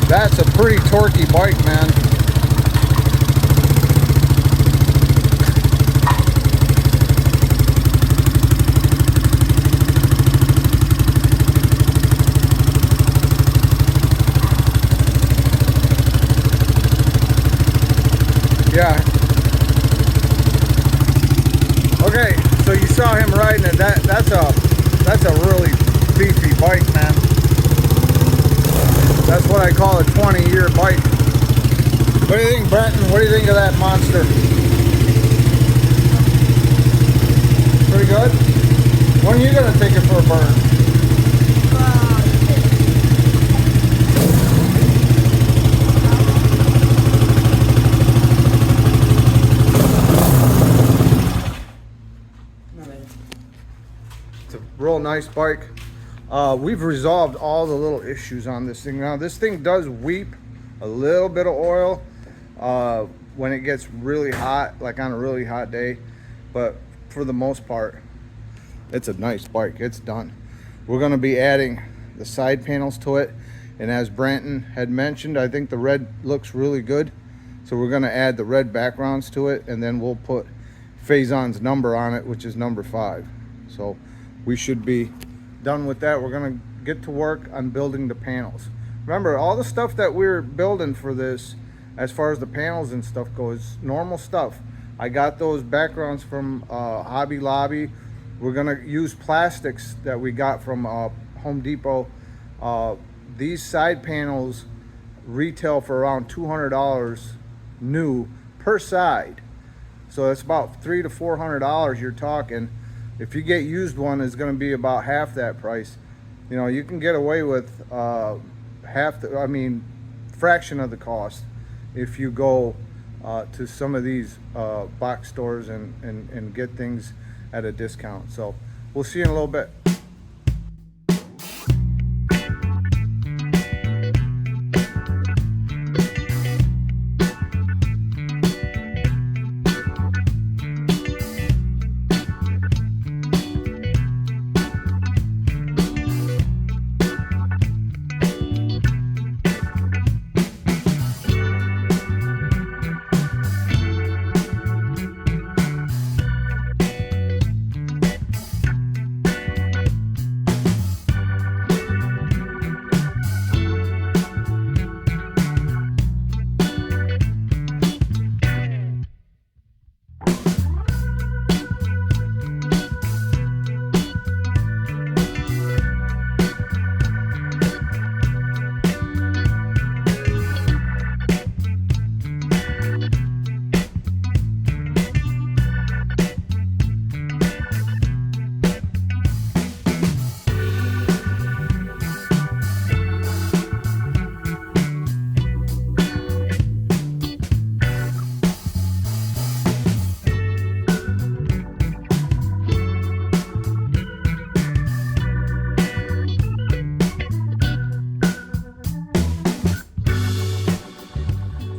That's a pretty torquey bike, man. Yeah. Okay, so you saw him riding it. That's a really beefy bike, man. That's what I call a 20-year bike. What do you think, Brenton? What do you think of that monster? Pretty good? When are you gonna take it for a burn? It's a real nice bike. We've resolved all the little issues on this thing. Now this thing does weep a little bit of oil when it gets really hot, like on a really hot day, but for the most part it's a nice bike. It's done. We're going to be adding the side panels to it, and as Branton had mentioned, I think the red looks really good, so we're going to add the red backgrounds to it, and then we'll put Faison's number on it, which is number 5. So we should be done with that. We're going to get to work on building the panels. Remember, all the stuff that we're building for this, as far as the panels and stuff goes, normal stuff. I got those backgrounds from Hobby Lobby. We're gonna use plastics that we got from Home Depot. These side panels retail for around $200 new per side. So that's about $300 to $400 you're talking. If you get used one, it's gonna be about half that price. You know, you can get away with fraction of the cost if you go to some of these box stores and get things at a discount. So we'll see you in a little bit.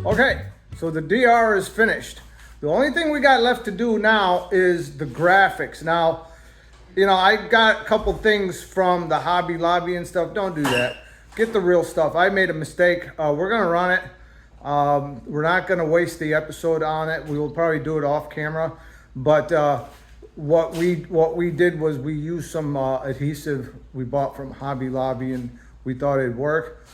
Okay, so the DR is finished. The only thing we got left to do now is the graphics. Now, you know, I got a couple things from the Hobby Lobby and stuff. Don't do that. Get the real stuff. I made a mistake. We're gonna run it. We're not gonna waste the episode on it. We will probably do it off camera. But what we did was we used some adhesive we bought from Hobby Lobby, and we thought it'd work.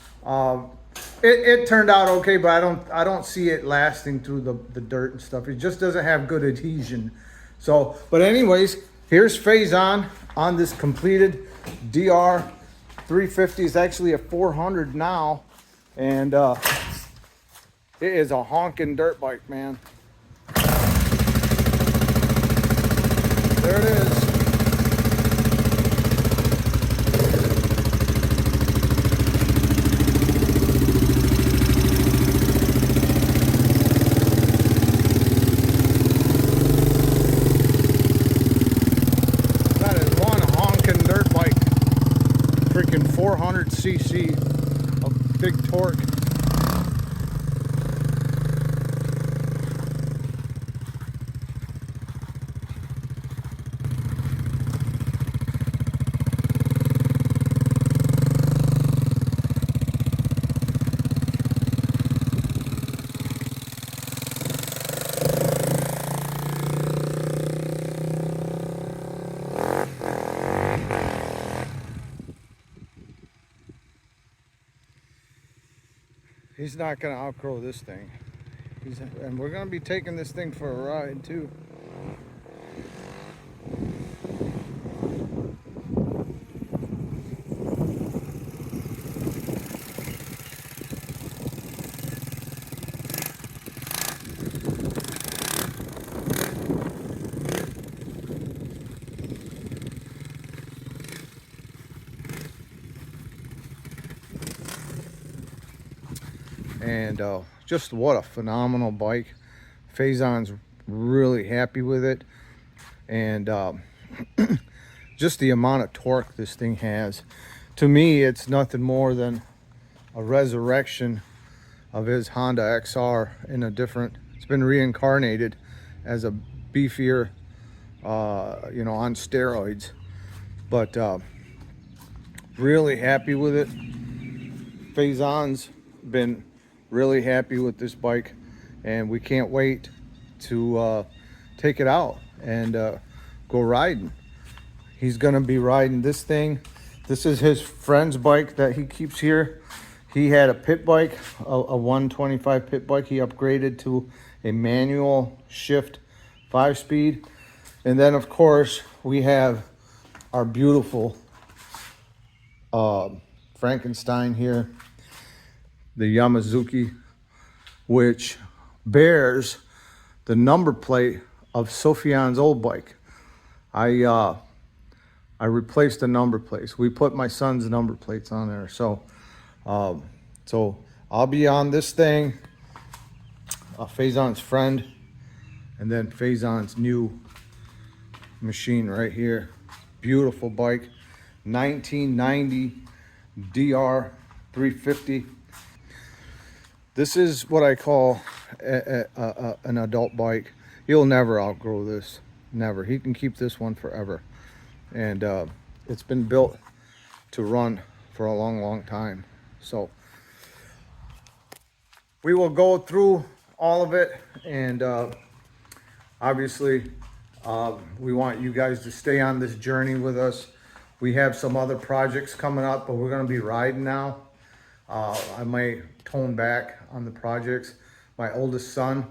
It turned out okay, but I don't see it lasting through the dirt and stuff. It just doesn't have good adhesion. So, but anyways, here's Faison on this completed DR350. It's actually a 400 now, and it is a honking dirt bike, man. There it is. Freaking 400cc of big torque. He's not going to outgrow this thing. And we're going to be taking this thing for a ride too. And just what a phenomenal bike. Faison's really happy with it. And just the amount of torque this thing has. To me, it's nothing more than a resurrection of his Honda XR in a different, it's been reincarnated as a beefier, you know, on steroids. But really happy with it. Faison's been really happy with this bike, and we can't wait to take it out and go riding. He's gonna be riding this thing. This is his friend's bike that he keeps here. He had a pit bike, a 125 pit bike. He upgraded to a manual shift 5-speed. And then of course we have our beautiful Frankenstein here, the Suzuki, which bears the number plate of Sophian's old bike. I replaced the number plates. We put my son's number plates on there. So I'll be on this thing, Faison's friend, and then Faison's new machine right here. Beautiful bike, 1990 DR350. This is what I call an adult bike. He'll never outgrow this, never. He can keep this one forever. And it's been built to run for a long time. So we will go through all of it, and obviously we want you guys to stay on this journey with us. We have some other projects coming up, but we're going to be riding now. I may tone back on the projects. My oldest son,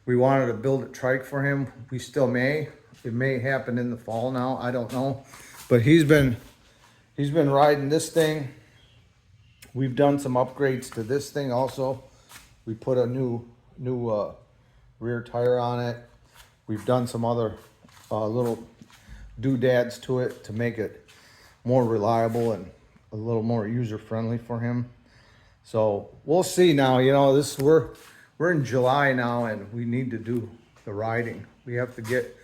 we wanted to build a trike for him. We still may. It may happen in the fall now. I don't know. But he's been riding this thing. We've done some upgrades to this thing also. We put a new rear tire on it. We've done some other little doodads to it to make it more reliable and a little more user-friendly for him. So we'll see now. You know, this we're in July now, and we need to do the riding. We have to get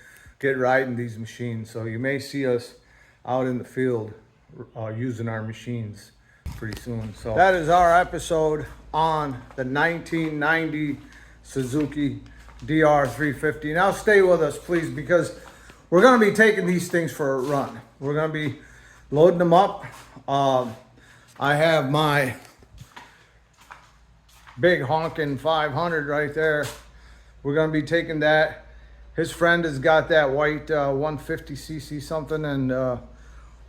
riding these machines. So you may see us out in the field using our machines pretty soon. So that is our episode on the 1990 Suzuki DR350. Now stay with us, please, because we're going to be taking these things for a run. We're going to be loading them up. I have my big honking 500 right there. We're going to be taking that. His friend has got that white 150cc something, and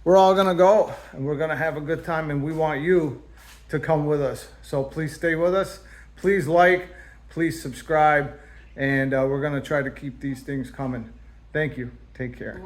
we're all going to go, and we're going to have a good time, and we want you to come with us. So please stay with us. Please like, please subscribe, and we're going to try to keep these things coming. Thank you. Take care.